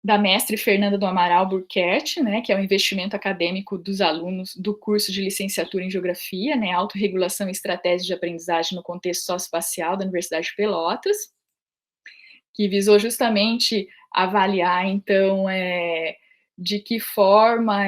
da mestre Fernanda do Amaral Burkert, né, que é o investimento acadêmico dos alunos do curso de licenciatura em Geografia, né, autorregulação e estratégia de aprendizagem no contexto socioespacial da Universidade de Pelotas, que visou justamente avaliar, então, de que forma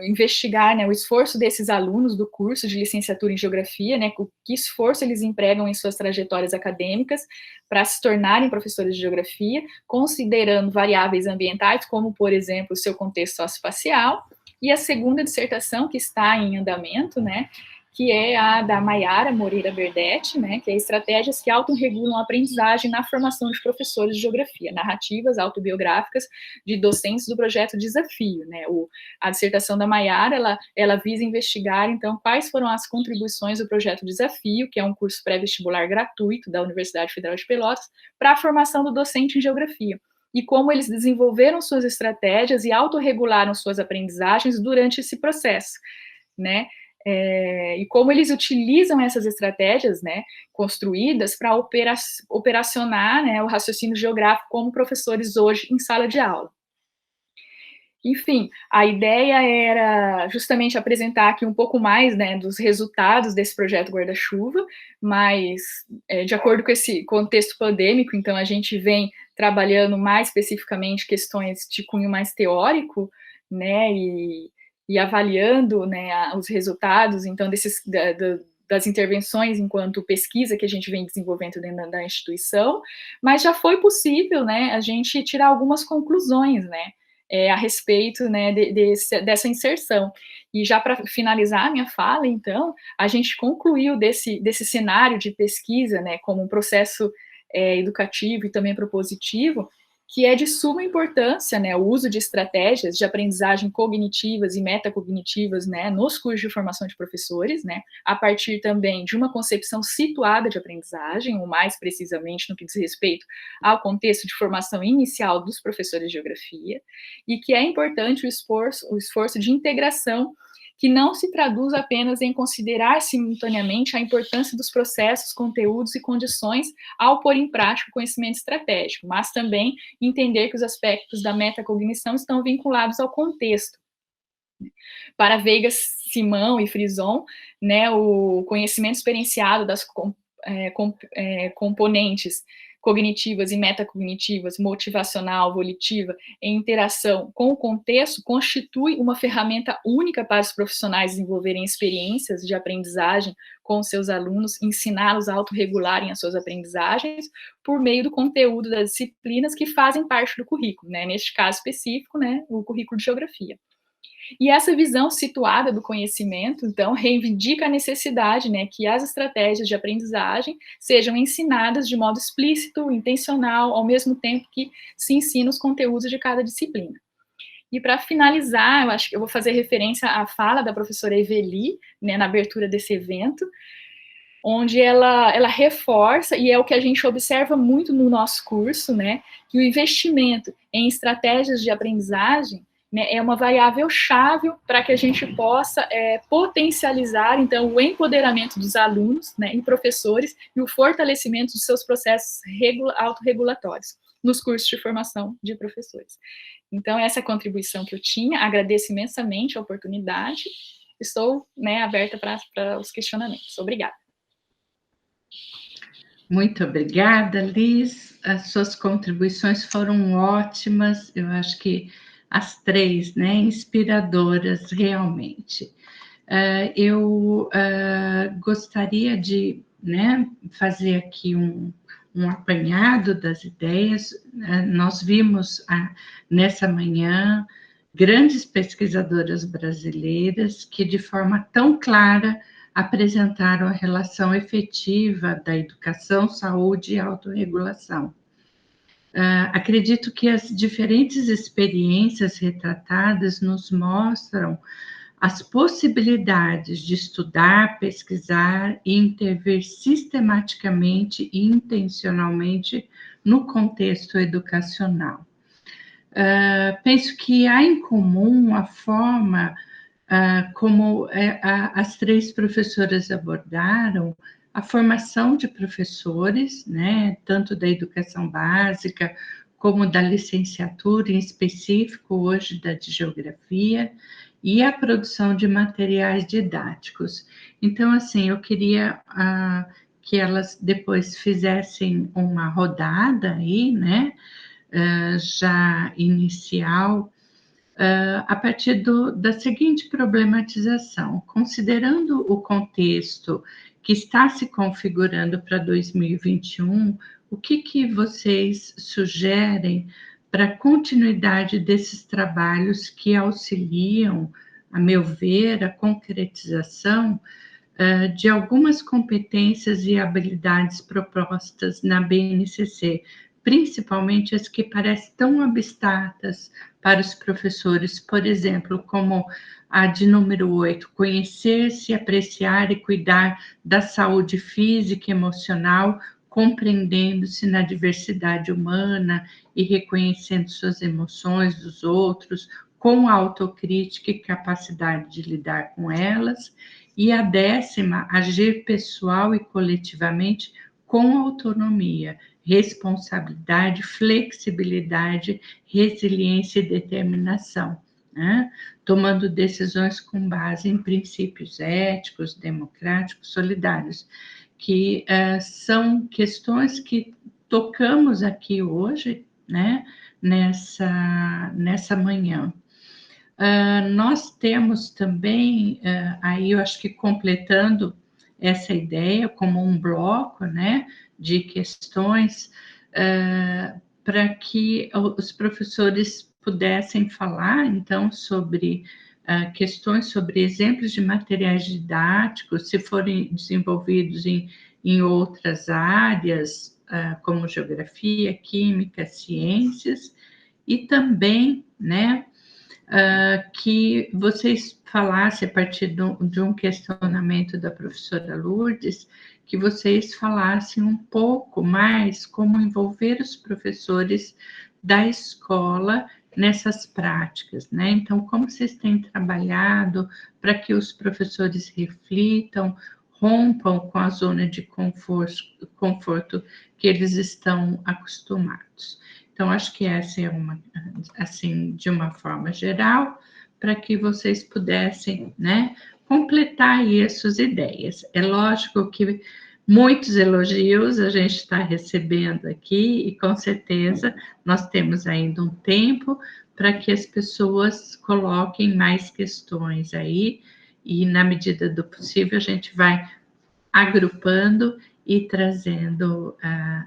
investigar, né, o esforço desses alunos do curso de licenciatura em Geografia, né, que esforço eles empregam em suas trajetórias acadêmicas para se tornarem professores de Geografia, considerando variáveis ambientais, como, por exemplo, o seu contexto socioespacial, e a segunda dissertação, que está em andamento, né, que é a da Maiara Moreira Berdetti, né, que é estratégias que autorregulam a aprendizagem na formação de professores de geografia, narrativas autobiográficas de docentes do projeto Desafio, né. A dissertação da Maiara, ela visa investigar, então, quais foram as contribuições do projeto Desafio, que é um curso pré-vestibular gratuito da Universidade Federal de Pelotas, para a formação do docente em geografia, e como eles desenvolveram suas estratégias e autorregularam suas aprendizagens durante esse processo, né. E como eles utilizam essas estratégias, né, construídas para operacionar, né, o raciocínio geográfico como professores hoje em sala de aula. Enfim, a ideia era justamente apresentar aqui um pouco mais, né, dos resultados desse projeto Guarda-Chuva, mas de acordo com esse contexto pandêmico, então a gente vem trabalhando mais especificamente questões de cunho mais teórico, né, e avaliando, né, os resultados, então, das intervenções enquanto pesquisa que a gente vem desenvolvendo dentro da instituição, mas já foi possível, né, a gente tirar algumas conclusões, né, a respeito, né, dessa inserção. E já para finalizar a minha fala, então, a gente concluiu desse cenário de pesquisa, né, como um processo educativo e também propositivo, que é de suma importância, né, o uso de estratégias de aprendizagem cognitivas e metacognitivas, né, nos cursos de formação de professores, né, a partir também de uma concepção situada de aprendizagem, ou mais precisamente no que diz respeito ao contexto de formação inicial dos professores de geografia, e que é importante o esforço de integração que não se traduz apenas em considerar simultaneamente a importância dos processos, conteúdos e condições ao pôr em prática o conhecimento estratégico, mas também entender que os aspectos da metacognição estão vinculados ao contexto. Para Veiga, Simão e Frison, né, o conhecimento experienciado das componentes cognitivas e metacognitivas, motivacional, volitiva, em interação com o contexto, constitui uma ferramenta única para os profissionais desenvolverem experiências de aprendizagem com seus alunos, ensiná-los a autorregularem as suas aprendizagens por meio do conteúdo das disciplinas que fazem parte do currículo, né? Neste caso específico, né, o currículo de geografia. E essa visão situada do conhecimento, então, reivindica a necessidade, né, que as estratégias de aprendizagem sejam ensinadas de modo explícito, intencional, ao mesmo tempo que se ensina os conteúdos de cada disciplina. E para finalizar, eu acho que eu vou fazer referência à fala da professora Eveli, né, na abertura desse evento, onde ela reforça, e é o que a gente observa muito no nosso curso, né, que o investimento em estratégias de aprendizagem, né, é uma variável-chave para que a gente possa potencializar, então, o empoderamento dos alunos, né, e professores e o fortalecimento dos seus processos autorregulatórios nos cursos de formação de professores. Então, essa é a contribuição que eu tinha, agradeço imensamente a oportunidade, estou, né, aberta para os questionamentos. Obrigada. Muito obrigada, Liz. As suas contribuições foram ótimas, eu acho que as três, né, inspiradoras realmente. Eu gostaria de, né, fazer aqui um apanhado das ideias. Nós vimos nessa manhã grandes pesquisadoras brasileiras que, de forma tão clara, apresentaram a relação efetiva da educação, saúde e autorregulação. Acredito que as diferentes experiências retratadas nos mostram as possibilidades de estudar, pesquisar e intervir sistematicamente e intencionalmente no contexto educacional. Penso que há em comum a forma como as três professoras abordaram a formação de professores, né, tanto da educação básica como da licenciatura, em específico hoje da de geografia, e a produção de materiais didáticos. Então, assim, eu queria que elas depois fizessem uma rodada aí, né, já inicial, a partir da seguinte problematização: considerando o contexto que está se configurando para 2021, o que vocês sugerem para a continuidade desses trabalhos que auxiliam, a meu ver, a concretização de algumas competências e habilidades propostas na BNCC, principalmente as que parecem tão abstratas para os professores, por exemplo, como a de número 8, conhecer-se, apreciar e cuidar da saúde física e emocional, compreendendo-se na diversidade humana e reconhecendo suas emoções dos outros, com autocrítica e capacidade de lidar com elas. E a 10ª, agir pessoal e coletivamente com autonomia, responsabilidade, flexibilidade, resiliência e determinação, né? Tomando decisões com base em princípios éticos, democráticos, solidários, que são questões que tocamos aqui hoje, né, nessa manhã. Nós temos também, aí eu acho que completando essa ideia como um bloco, né, de questões para que os professores pudessem falar, então, sobre questões sobre exemplos de materiais didáticos, se forem desenvolvidos em outras áreas, como geografia, química, ciências, e também, né, que vocês falassem, a partir de um questionamento da professora Lourdes, que vocês falassem um pouco mais como envolver os professores da escola nessas práticas, né? Então, como vocês têm trabalhado para que os professores reflitam, rompam com a zona de conforto que eles estão acostumados. Então, acho que essa é uma, assim, de uma forma geral, para que vocês pudessem, né, completar aí as suas ideias. É lógico que muitos elogios a gente está recebendo aqui, e com certeza nós temos ainda um tempo para que as pessoas coloquem mais questões aí, e na medida do possível a gente vai agrupando e trazendo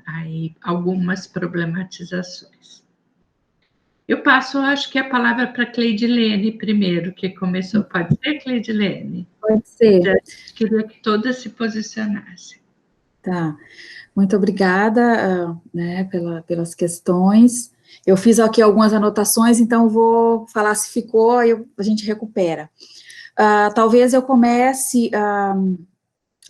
aí algumas problematizações. Eu passo, acho que a palavra para Cleidilene primeiro, que começou. Pode ser, Cleidilene? Pode ser. Já queria que todas se posicionassem. Tá, muito obrigada, né, pelas questões. Eu fiz aqui algumas anotações, então vou falar se ficou, aí a gente recupera. Talvez eu comece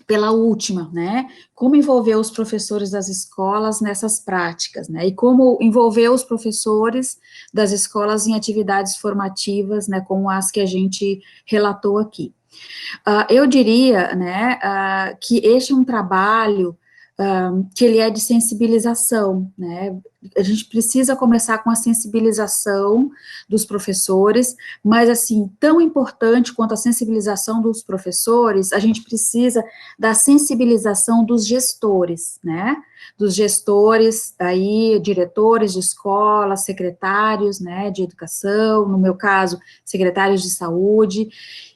pela última, né, como envolver os professores das escolas nessas práticas, né, e como envolver os professores das escolas em atividades formativas, né, como as que a gente relatou aqui. Eu diria, né, que este é um trabalho que ele é de sensibilização, né? A gente precisa começar com a sensibilização dos professores, mas, assim, tão importante quanto a sensibilização dos professores, a gente precisa da sensibilização dos gestores, né? Dos gestores, aí, diretores de escola, secretários, né, de educação, no meu caso, secretários de saúde.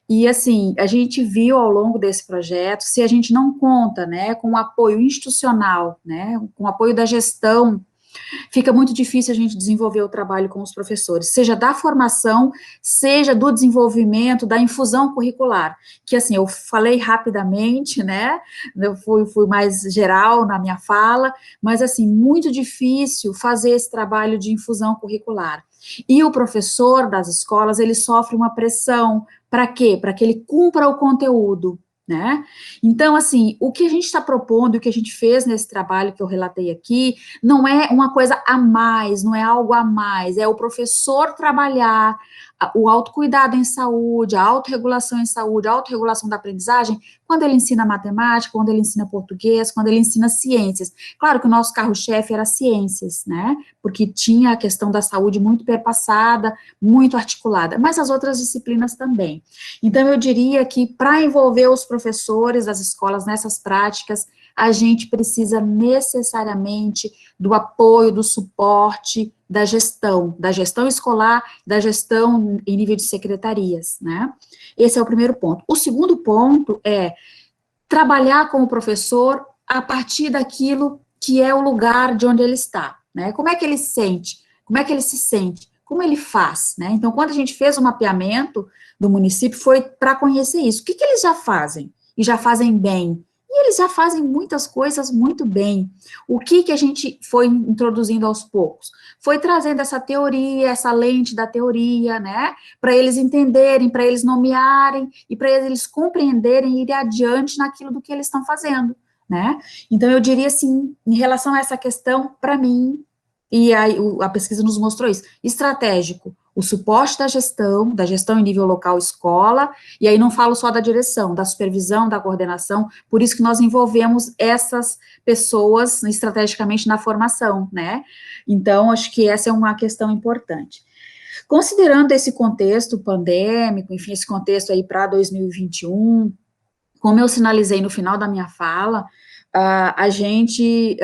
E, assim, a gente viu ao longo desse projeto, se a gente não conta, né, com o apoio institucional, né, com o apoio da gestão, fica muito difícil a gente desenvolver o trabalho com os professores, seja da formação, seja do desenvolvimento, da infusão curricular, que, assim, eu falei rapidamente, né, eu fui mais geral na minha fala, mas, assim, muito difícil fazer esse trabalho de infusão curricular. E o professor das escolas, ele sofre uma pressão, para quê? Para que ele cumpra o conteúdo, né? Então, assim, o que a gente está propondo, o que a gente fez nesse trabalho que eu relatei aqui, não é uma coisa a mais, não é algo a mais, é o professor trabalhar o autocuidado em saúde, a autorregulação em saúde, a autorregulação da aprendizagem, quando ele ensina matemática, quando ele ensina português, quando ele ensina ciências. Claro que o nosso carro-chefe era ciências, né? Porque tinha a questão da saúde muito perpassada, muito articulada, mas as outras disciplinas também. Então, eu diria que para envolver os professores das escolas nessas práticas, a gente precisa necessariamente do apoio, do suporte da gestão escolar, da gestão em nível de secretarias, né? Esse é o primeiro ponto. O segundo ponto é trabalhar com o professor a partir daquilo que é o lugar de onde ele está, né? Como é que ele se sente? Como é que ele se sente? Como ele faz, né? Então, quando a gente fez o mapeamento do município, foi para conhecer isso. O que eles já fazem? E já fazem bem? E eles já fazem muitas coisas muito bem. O que a gente foi introduzindo aos poucos? Foi trazendo essa teoria, essa lente da teoria, né? Para eles entenderem, para eles nomearem, e para eles compreenderem e ir adiante naquilo do que eles estão fazendo, né? Então, eu diria assim, em relação a essa questão, para mim, e aí a pesquisa nos mostrou isso, estratégico, o suporte da gestão em nível local escola, e aí não falo só da direção, da supervisão, da coordenação, por isso que nós envolvemos essas pessoas estrategicamente na formação, né? Então, acho que essa é uma questão importante. Considerando esse contexto pandêmico, enfim, esse contexto aí para 2021, como eu sinalizei no final da minha fala, a gente,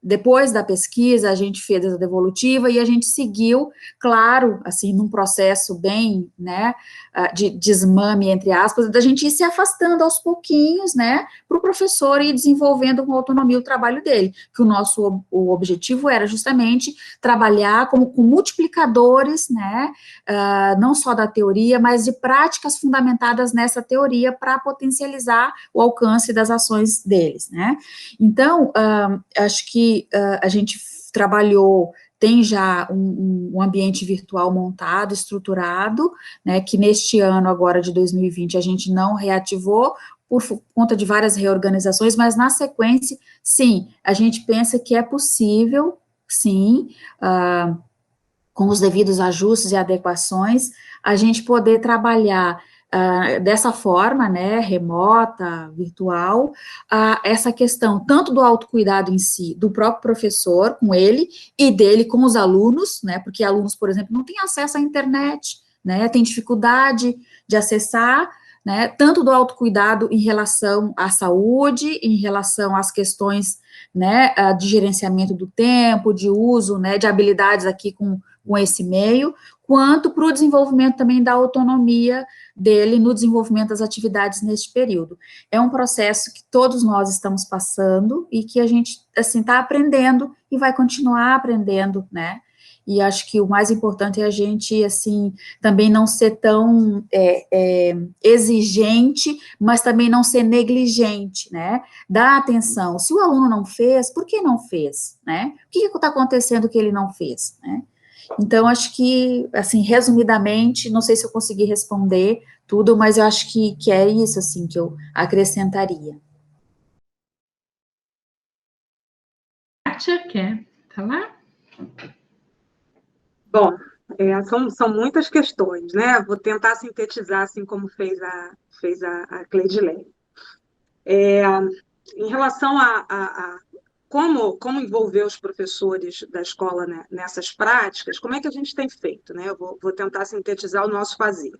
depois da pesquisa, a gente fez a devolutiva e a gente seguiu, claro, assim, num processo bem, né, de desmame, entre aspas, da gente ir se afastando aos pouquinhos, né, para o professor ir desenvolvendo com autonomia o trabalho dele, que o objetivo era justamente trabalhar com multiplicadores, né, não só da teoria, mas de práticas fundamentadas nessa teoria para potencializar o alcance das ações deles, né. Então, acho que a gente trabalhou, tem já um ambiente virtual montado, estruturado, né, que neste ano agora de 2020 a gente não reativou, por conta de várias reorganizações, mas na sequência, sim, a gente pensa que é possível, sim, com os devidos ajustes e adequações, a gente poder trabalhar dessa forma, né, remota, virtual, essa questão tanto do autocuidado em si, do próprio professor com ele, e dele com os alunos, né, porque alunos, por exemplo, não têm acesso à internet, né, tem dificuldade de acessar, né, tanto do autocuidado em relação à saúde, em relação às questões, né, de gerenciamento do tempo, de uso, né, de habilidades aqui com esse meio, quanto para o desenvolvimento também da autonomia dele no desenvolvimento das atividades neste período. É um processo que todos nós estamos passando e que a gente, assim, está aprendendo e vai continuar aprendendo, né? E acho que o mais importante é a gente, assim, também não ser tão exigente, mas também não ser negligente, né? Dar atenção. Se o aluno não fez, por que não fez, né? O que está acontecendo que ele não fez, né? Então, acho que, assim, resumidamente, não sei se eu consegui responder tudo, mas eu acho que é isso, assim, que eu acrescentaria. Kátia, quer falar? Bom, são muitas questões, né? Vou tentar sintetizar, assim como fez a Cleidilene. Em relação como envolver os professores da escola, né, nessas práticas, como é que a gente tem feito, né? Eu vou tentar sintetizar o nosso fazer.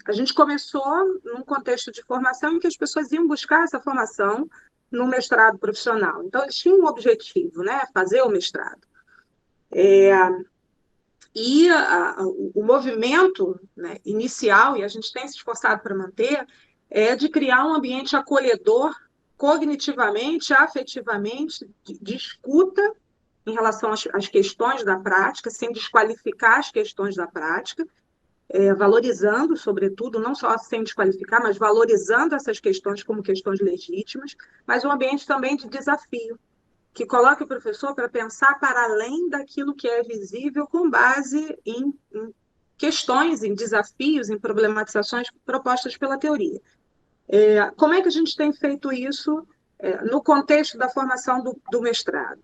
A gente começou num contexto de formação em que as pessoas iam buscar essa formação no mestrado profissional. Então, eles tinham um objetivo, né? Fazer o mestrado. O movimento, né, inicial, e a gente tem se esforçado para manter, é de criar um ambiente acolhedor, cognitivamente, afetivamente, de escuta em relação às questões da prática, sem desqualificar as questões da prática, valorizando, sobretudo, não só sem desqualificar, mas valorizando essas questões como questões legítimas, mas um ambiente também de desafio, que coloque o professor para pensar para além daquilo que é visível, com base em questões, em desafios, em problematizações propostas pela teoria. Como é que a gente tem feito isso no contexto da formação do mestrado,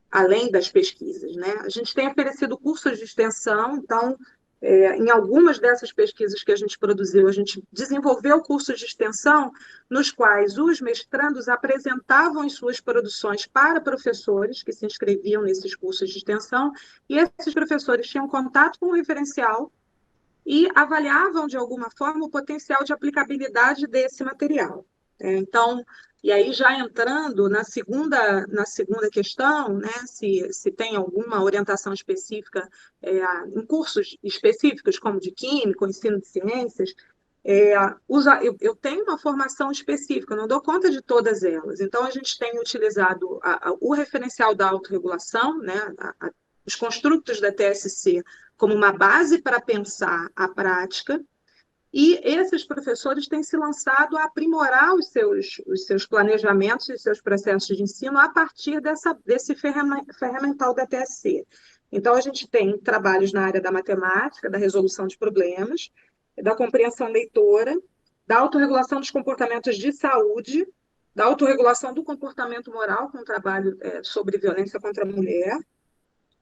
além das pesquisas, né? A gente tem oferecido cursos de extensão, então, em algumas dessas pesquisas que a gente produziu, a gente desenvolveu cursos de extensão nos quais os mestrandos apresentavam as suas produções para professores que se inscreviam nesses cursos de extensão, e esses professores tinham contato com o referencial e avaliavam, de alguma forma, o potencial de aplicabilidade desse material. Então, e aí já entrando na segunda questão, né, se tem alguma orientação específica em cursos específicos, como de química, ou ensino de ciências, eu tenho uma formação específica, eu não dou conta de todas elas. Então, a gente tem utilizado o referencial da autorregulação, né, os construtos da TSC, como uma base para pensar a prática, e esses professores têm se lançado a aprimorar os seus planejamentos e seus processos de ensino a partir desse ferramental da TSC. Então, a gente tem trabalhos na área da matemática, da resolução de problemas, da compreensão leitora, da autorregulação dos comportamentos de saúde, da autorregulação do comportamento moral, com trabalho sobre violência contra a mulher,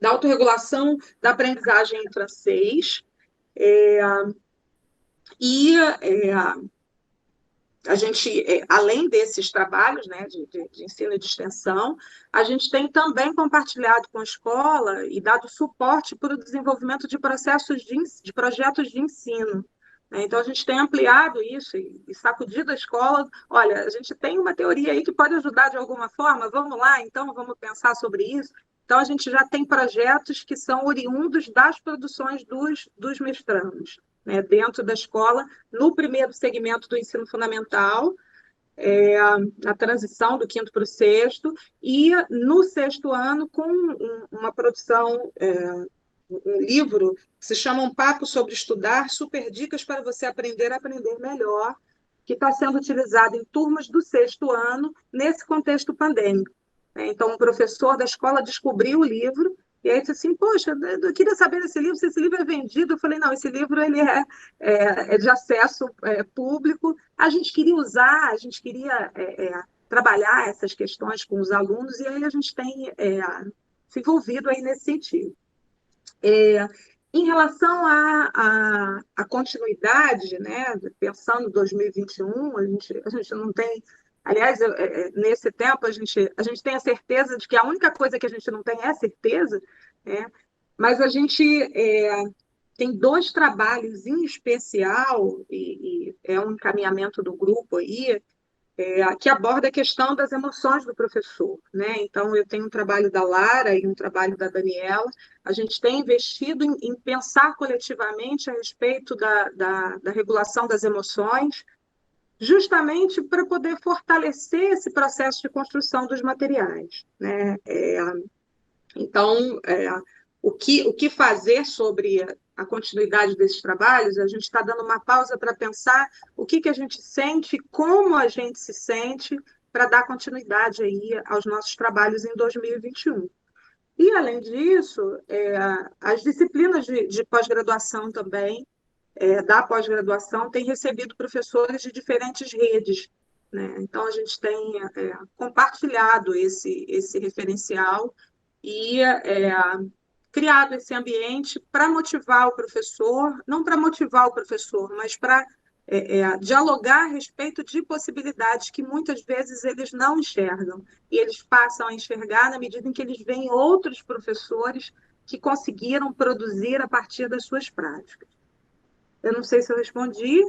da autorregulação da aprendizagem em francês, a gente, além desses trabalhos, né, de ensino e de extensão, a gente tem também compartilhado com a escola e dado suporte para o desenvolvimento de de projetos de ensino. Então, a gente tem ampliado isso e sacudido a escola. Olha, a gente tem uma teoria aí que pode ajudar de alguma forma, vamos lá, então, vamos pensar sobre isso. Então, a gente já tem projetos que são oriundos das produções dos mestrandos, né, dentro da escola, no primeiro segmento do ensino fundamental, a transição do 5º para o 6º, e no 6º ano, com uma produção, um livro que se chama Um Papo sobre Estudar, Super Dicas para você aprender a aprender melhor, que está sendo utilizado em turmas do 6º ano, nesse contexto pandêmico. Então, um professor da escola descobriu o livro, e aí disse assim, poxa, eu queria saber desse livro, se esse livro é vendido. Eu falei, não, esse livro ele é de acesso público. A gente queria usar, a gente queria trabalhar essas questões com os alunos, e aí a gente tem se envolvido aí nesse sentido. Em relação à continuidade, né, pensando em 2021, a gente não tem... Aliás, nesse tempo, a gente tem a certeza de que a única coisa que a gente não tem é a certeza, né? Mas a gente tem 2 trabalhos em especial, e é um encaminhamento do grupo aí, que aborda a questão das emoções do professor, né? Então, eu tenho um trabalho da Lara e um trabalho da Daniela. A gente tem investido em pensar coletivamente a respeito da regulação das emoções, justamente para poder fortalecer esse processo de construção dos materiais, né? Então, o que fazer sobre a continuidade desses trabalhos? A gente está dando uma pausa para pensar o que a gente sente, como a gente se sente, para dar continuidade aí aos nossos trabalhos em 2021. E, além disso, as disciplinas de pós-graduação também, da pós-graduação, têm recebido professores de diferentes redes, né? Então, a gente tem compartilhado esse referencial e criado esse ambiente para motivar o professor, não para motivar o professor, mas para dialogar a respeito de possibilidades que muitas vezes eles não enxergam, e eles passam a enxergar na medida em que eles veem outros professores que conseguiram produzir a partir das suas práticas. Eu não sei se eu respondi,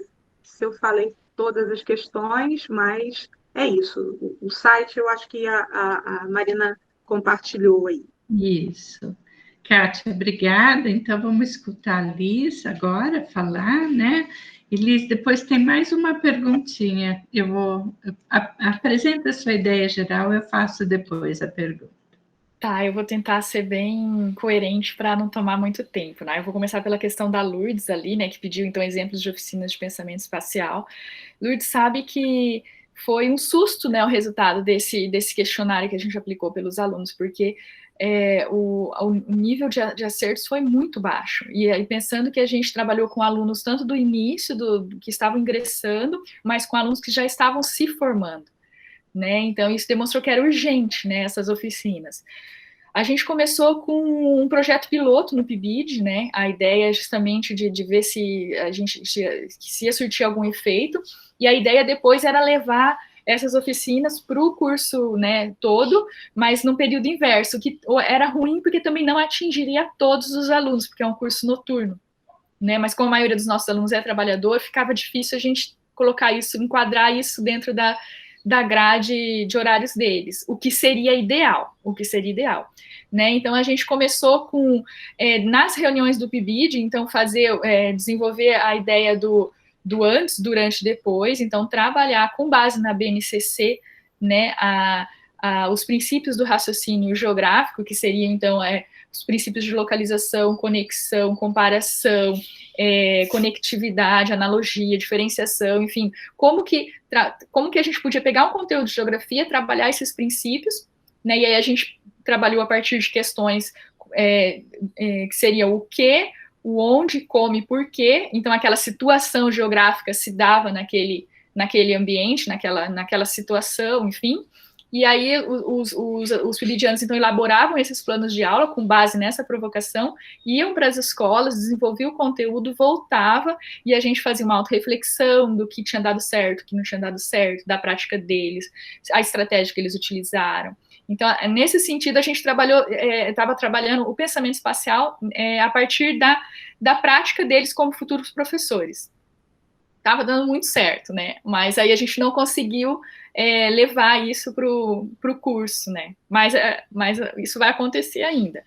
se eu falei todas as questões, mas é isso. O site, eu acho que a Marina compartilhou aí. Isso. Kátia, obrigada. Então, vamos escutar a Liz agora falar, né? E Liz, depois tem mais uma perguntinha. Eu vou... Apresenta a sua ideia geral, eu faço depois a pergunta. Tá, eu vou tentar ser bem coerente para não tomar muito tempo, né? Eu vou começar pela questão da Lourdes ali, né, que pediu, então, exemplos de oficinas de pensamento espacial. Lourdes sabe que foi um susto, né, o resultado desse questionário que a gente aplicou pelos alunos, porque o nível de acertos foi muito baixo. E aí, pensando que a gente trabalhou com alunos tanto do início, que estavam ingressando, mas com alunos que já estavam se formando. Né? Então, isso demonstrou que era urgente, né, essas oficinas. A gente começou com um projeto piloto no PIBID, né? A ideia é justamente de ver se a gente se ia surtir algum efeito, e a ideia depois era levar essas oficinas para o curso, né, todo, mas no período inverso, que era ruim porque também não atingiria todos os alunos, porque é um curso noturno, né? Mas como a maioria dos nossos alunos é trabalhador, ficava difícil a gente colocar isso, enquadrar isso dentro da grade de horários deles, o que seria ideal, né? Então, a gente começou com, nas reuniões do PIBID, então, desenvolver a ideia do antes, durante e depois, então, trabalhar com base na BNCC, né, os princípios do raciocínio geográfico, que seriam, então, os princípios de localização, conexão, comparação, conectividade, analogia, diferenciação, enfim, como que a gente podia pegar um conteúdo de geografia, trabalhar esses princípios, né, e aí a gente trabalhou a partir de questões que seria o que, o onde, como e porquê, então aquela situação geográfica se dava naquele ambiente, naquela situação, enfim. E aí os PIBIdianos, então, elaboravam esses planos de aula com base nessa provocação, iam para as escolas, desenvolviam o conteúdo, voltava, e a gente fazia uma autorreflexão do que tinha dado certo, o que não tinha dado certo, da prática deles, a estratégia que eles utilizaram. Então, nesse sentido, a gente estava trabalhando o pensamento espacial a partir da prática deles como futuros professores. Estava dando muito certo, né? Mas aí a gente não conseguiu levar isso para o curso, né? Mas isso vai acontecer ainda.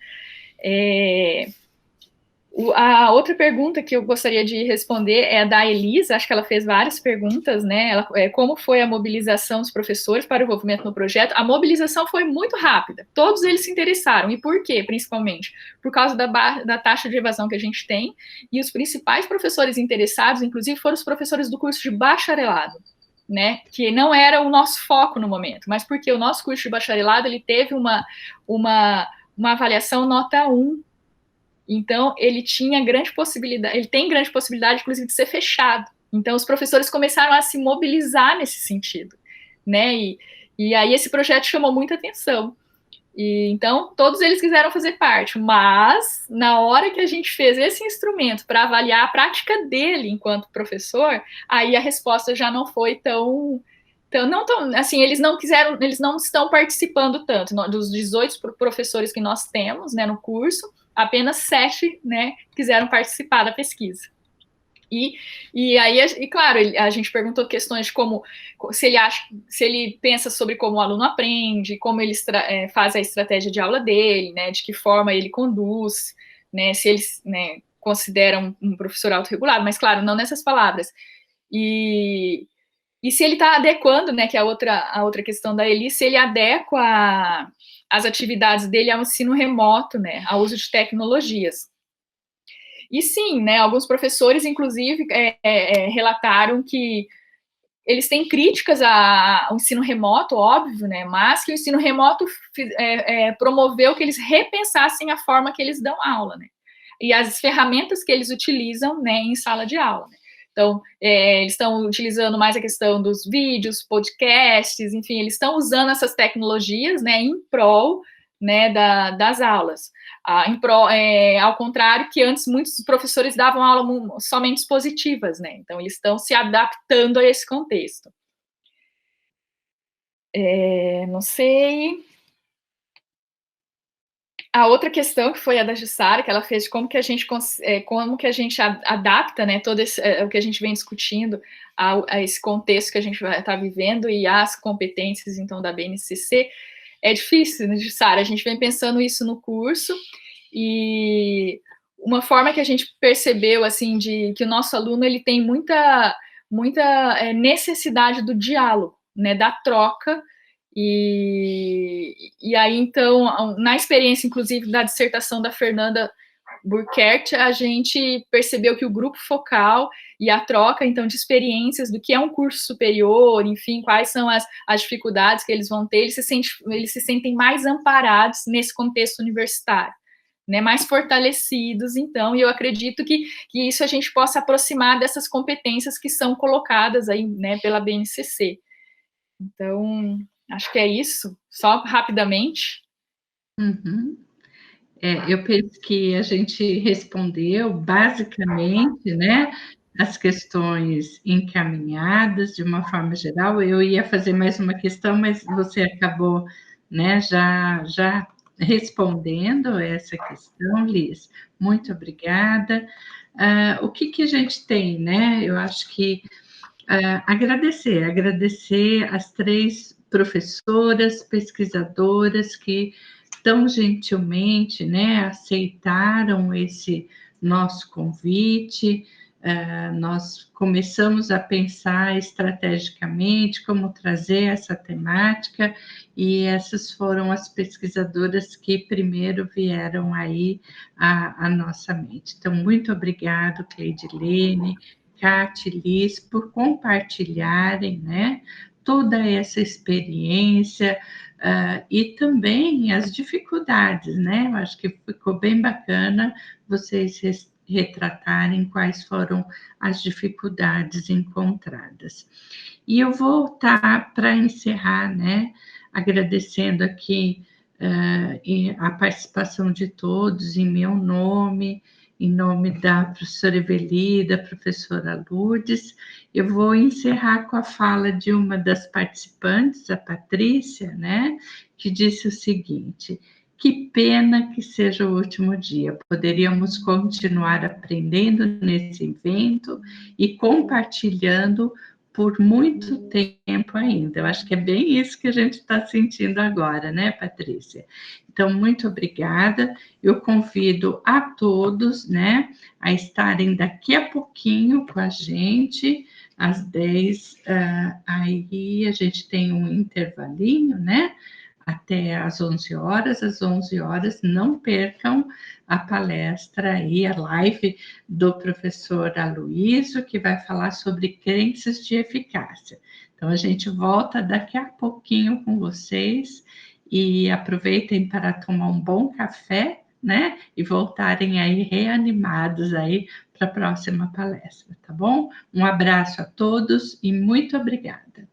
A outra pergunta que eu gostaria de responder é a da Elisa, acho que ela fez várias perguntas, né? Como foi a mobilização dos professores para o envolvimento no projeto? A mobilização foi muito rápida, todos eles se interessaram. E por quê, principalmente? Por causa da taxa de evasão que a gente tem, e os principais professores interessados, inclusive, foram os professores do curso de bacharelado, né? Que não era o nosso foco no momento, mas porque o nosso curso de bacharelado, ele teve uma avaliação nota 1, então, ele tem grande possibilidade, inclusive, de ser fechado. Então, os professores começaram a se mobilizar nesse sentido, né? E aí esse projeto chamou muita atenção. Então, todos eles quiseram fazer parte, mas na hora que a gente fez esse instrumento para avaliar a prática dele enquanto professor, aí a resposta já não foi tão assim, eles não estão participando tanto. Dos 18 professores que nós temos, né, no curso, apenas 7, né, quiseram participar da pesquisa. E aí, claro, a gente perguntou questões de como, se ele pensa sobre como o aluno aprende, como ele faz a estratégia de aula dele, né, de que forma ele conduz, né, se eles, né, consideram um professor autorregulado, mas, claro, não nessas palavras. E se ele está adequando, né, que é a outra questão da Eli, se ele adequa as atividades dele ao ensino remoto, né, ao uso de tecnologias. E sim, né, alguns professores, inclusive, relataram que eles têm críticas ao ensino remoto, óbvio, né, mas que o ensino remoto promoveu que eles repensassem a forma que eles dão aula, né, e as ferramentas que eles utilizam, né, em sala de aula, né. Então, eles estão utilizando mais a questão dos vídeos, podcasts, enfim, eles estão usando essas tecnologias, né, em prol né, das aulas. Ao contrário que antes muitos professores davam aula somente expositivas, né? Então eles estão se adaptando a esse contexto. Não sei. A outra questão que foi a da Jussara, que ela fez de como que a gente adapta, né, todo o que a gente vem discutindo a esse contexto que a gente está vivendo e as competências, então, da BNCC, é difícil, né, Jussara? A gente vem pensando isso no curso e uma forma que a gente percebeu, assim, de que o nosso aluno, ele tem muita necessidade do diálogo, né, da troca. E aí, então, na experiência, inclusive, da dissertação da Fernanda Burkert, a gente percebeu que o grupo focal e a troca, então, de experiências do que é um curso superior, enfim, quais são as dificuldades que eles vão ter, eles se sentem mais amparados nesse contexto universitário, né, mais fortalecidos, então, e eu acredito que isso a gente possa aproximar dessas competências que são colocadas aí, né, pela BNCC. Então, acho que é isso, só rapidamente. Uhum. Eu penso que a gente respondeu basicamente, né, as questões encaminhadas de uma forma geral. Eu ia fazer mais uma questão, mas você acabou, né, já respondendo essa questão, Liz. Muito obrigada. O que a gente tem, né? Eu acho que agradecer as 3 professoras, pesquisadoras que tão gentilmente, né, aceitaram esse nosso convite. Nós começamos a pensar estrategicamente como trazer essa temática, e essas foram as pesquisadoras que primeiro vieram aí à nossa mente. Então, muito obrigado, Cleidilene, Cátia e Liz, por compartilharem, né, toda essa experiência e também as dificuldades, né? Eu acho que ficou bem bacana vocês retratarem quais foram as dificuldades encontradas. E eu vou voltar para encerrar, né, agradecendo aqui a participação de todos em meu nome, em nome da professora Eveli, da professora Lourdes. Eu vou encerrar com a fala de uma das participantes, a Patrícia, né, que disse o seguinte: que pena que seja o último dia, poderíamos continuar aprendendo nesse evento e compartilhando por muito tempo ainda. Eu acho que é bem isso que a gente está sentindo agora, né, Patrícia? Então, muito obrigada. Eu convido a todos, né, a estarem daqui a pouquinho com a gente, às 10, aí a gente tem um intervalinho, né, até às 11 horas. Às 11 horas, não percam a palestra aí, a live do professor Aloysio, que vai falar sobre crenças de eficácia. Então, a gente volta daqui a pouquinho com vocês, e aproveitem para tomar um bom café, né, e voltarem aí reanimados aí para a próxima palestra, tá bom? Um abraço a todos e muito obrigada.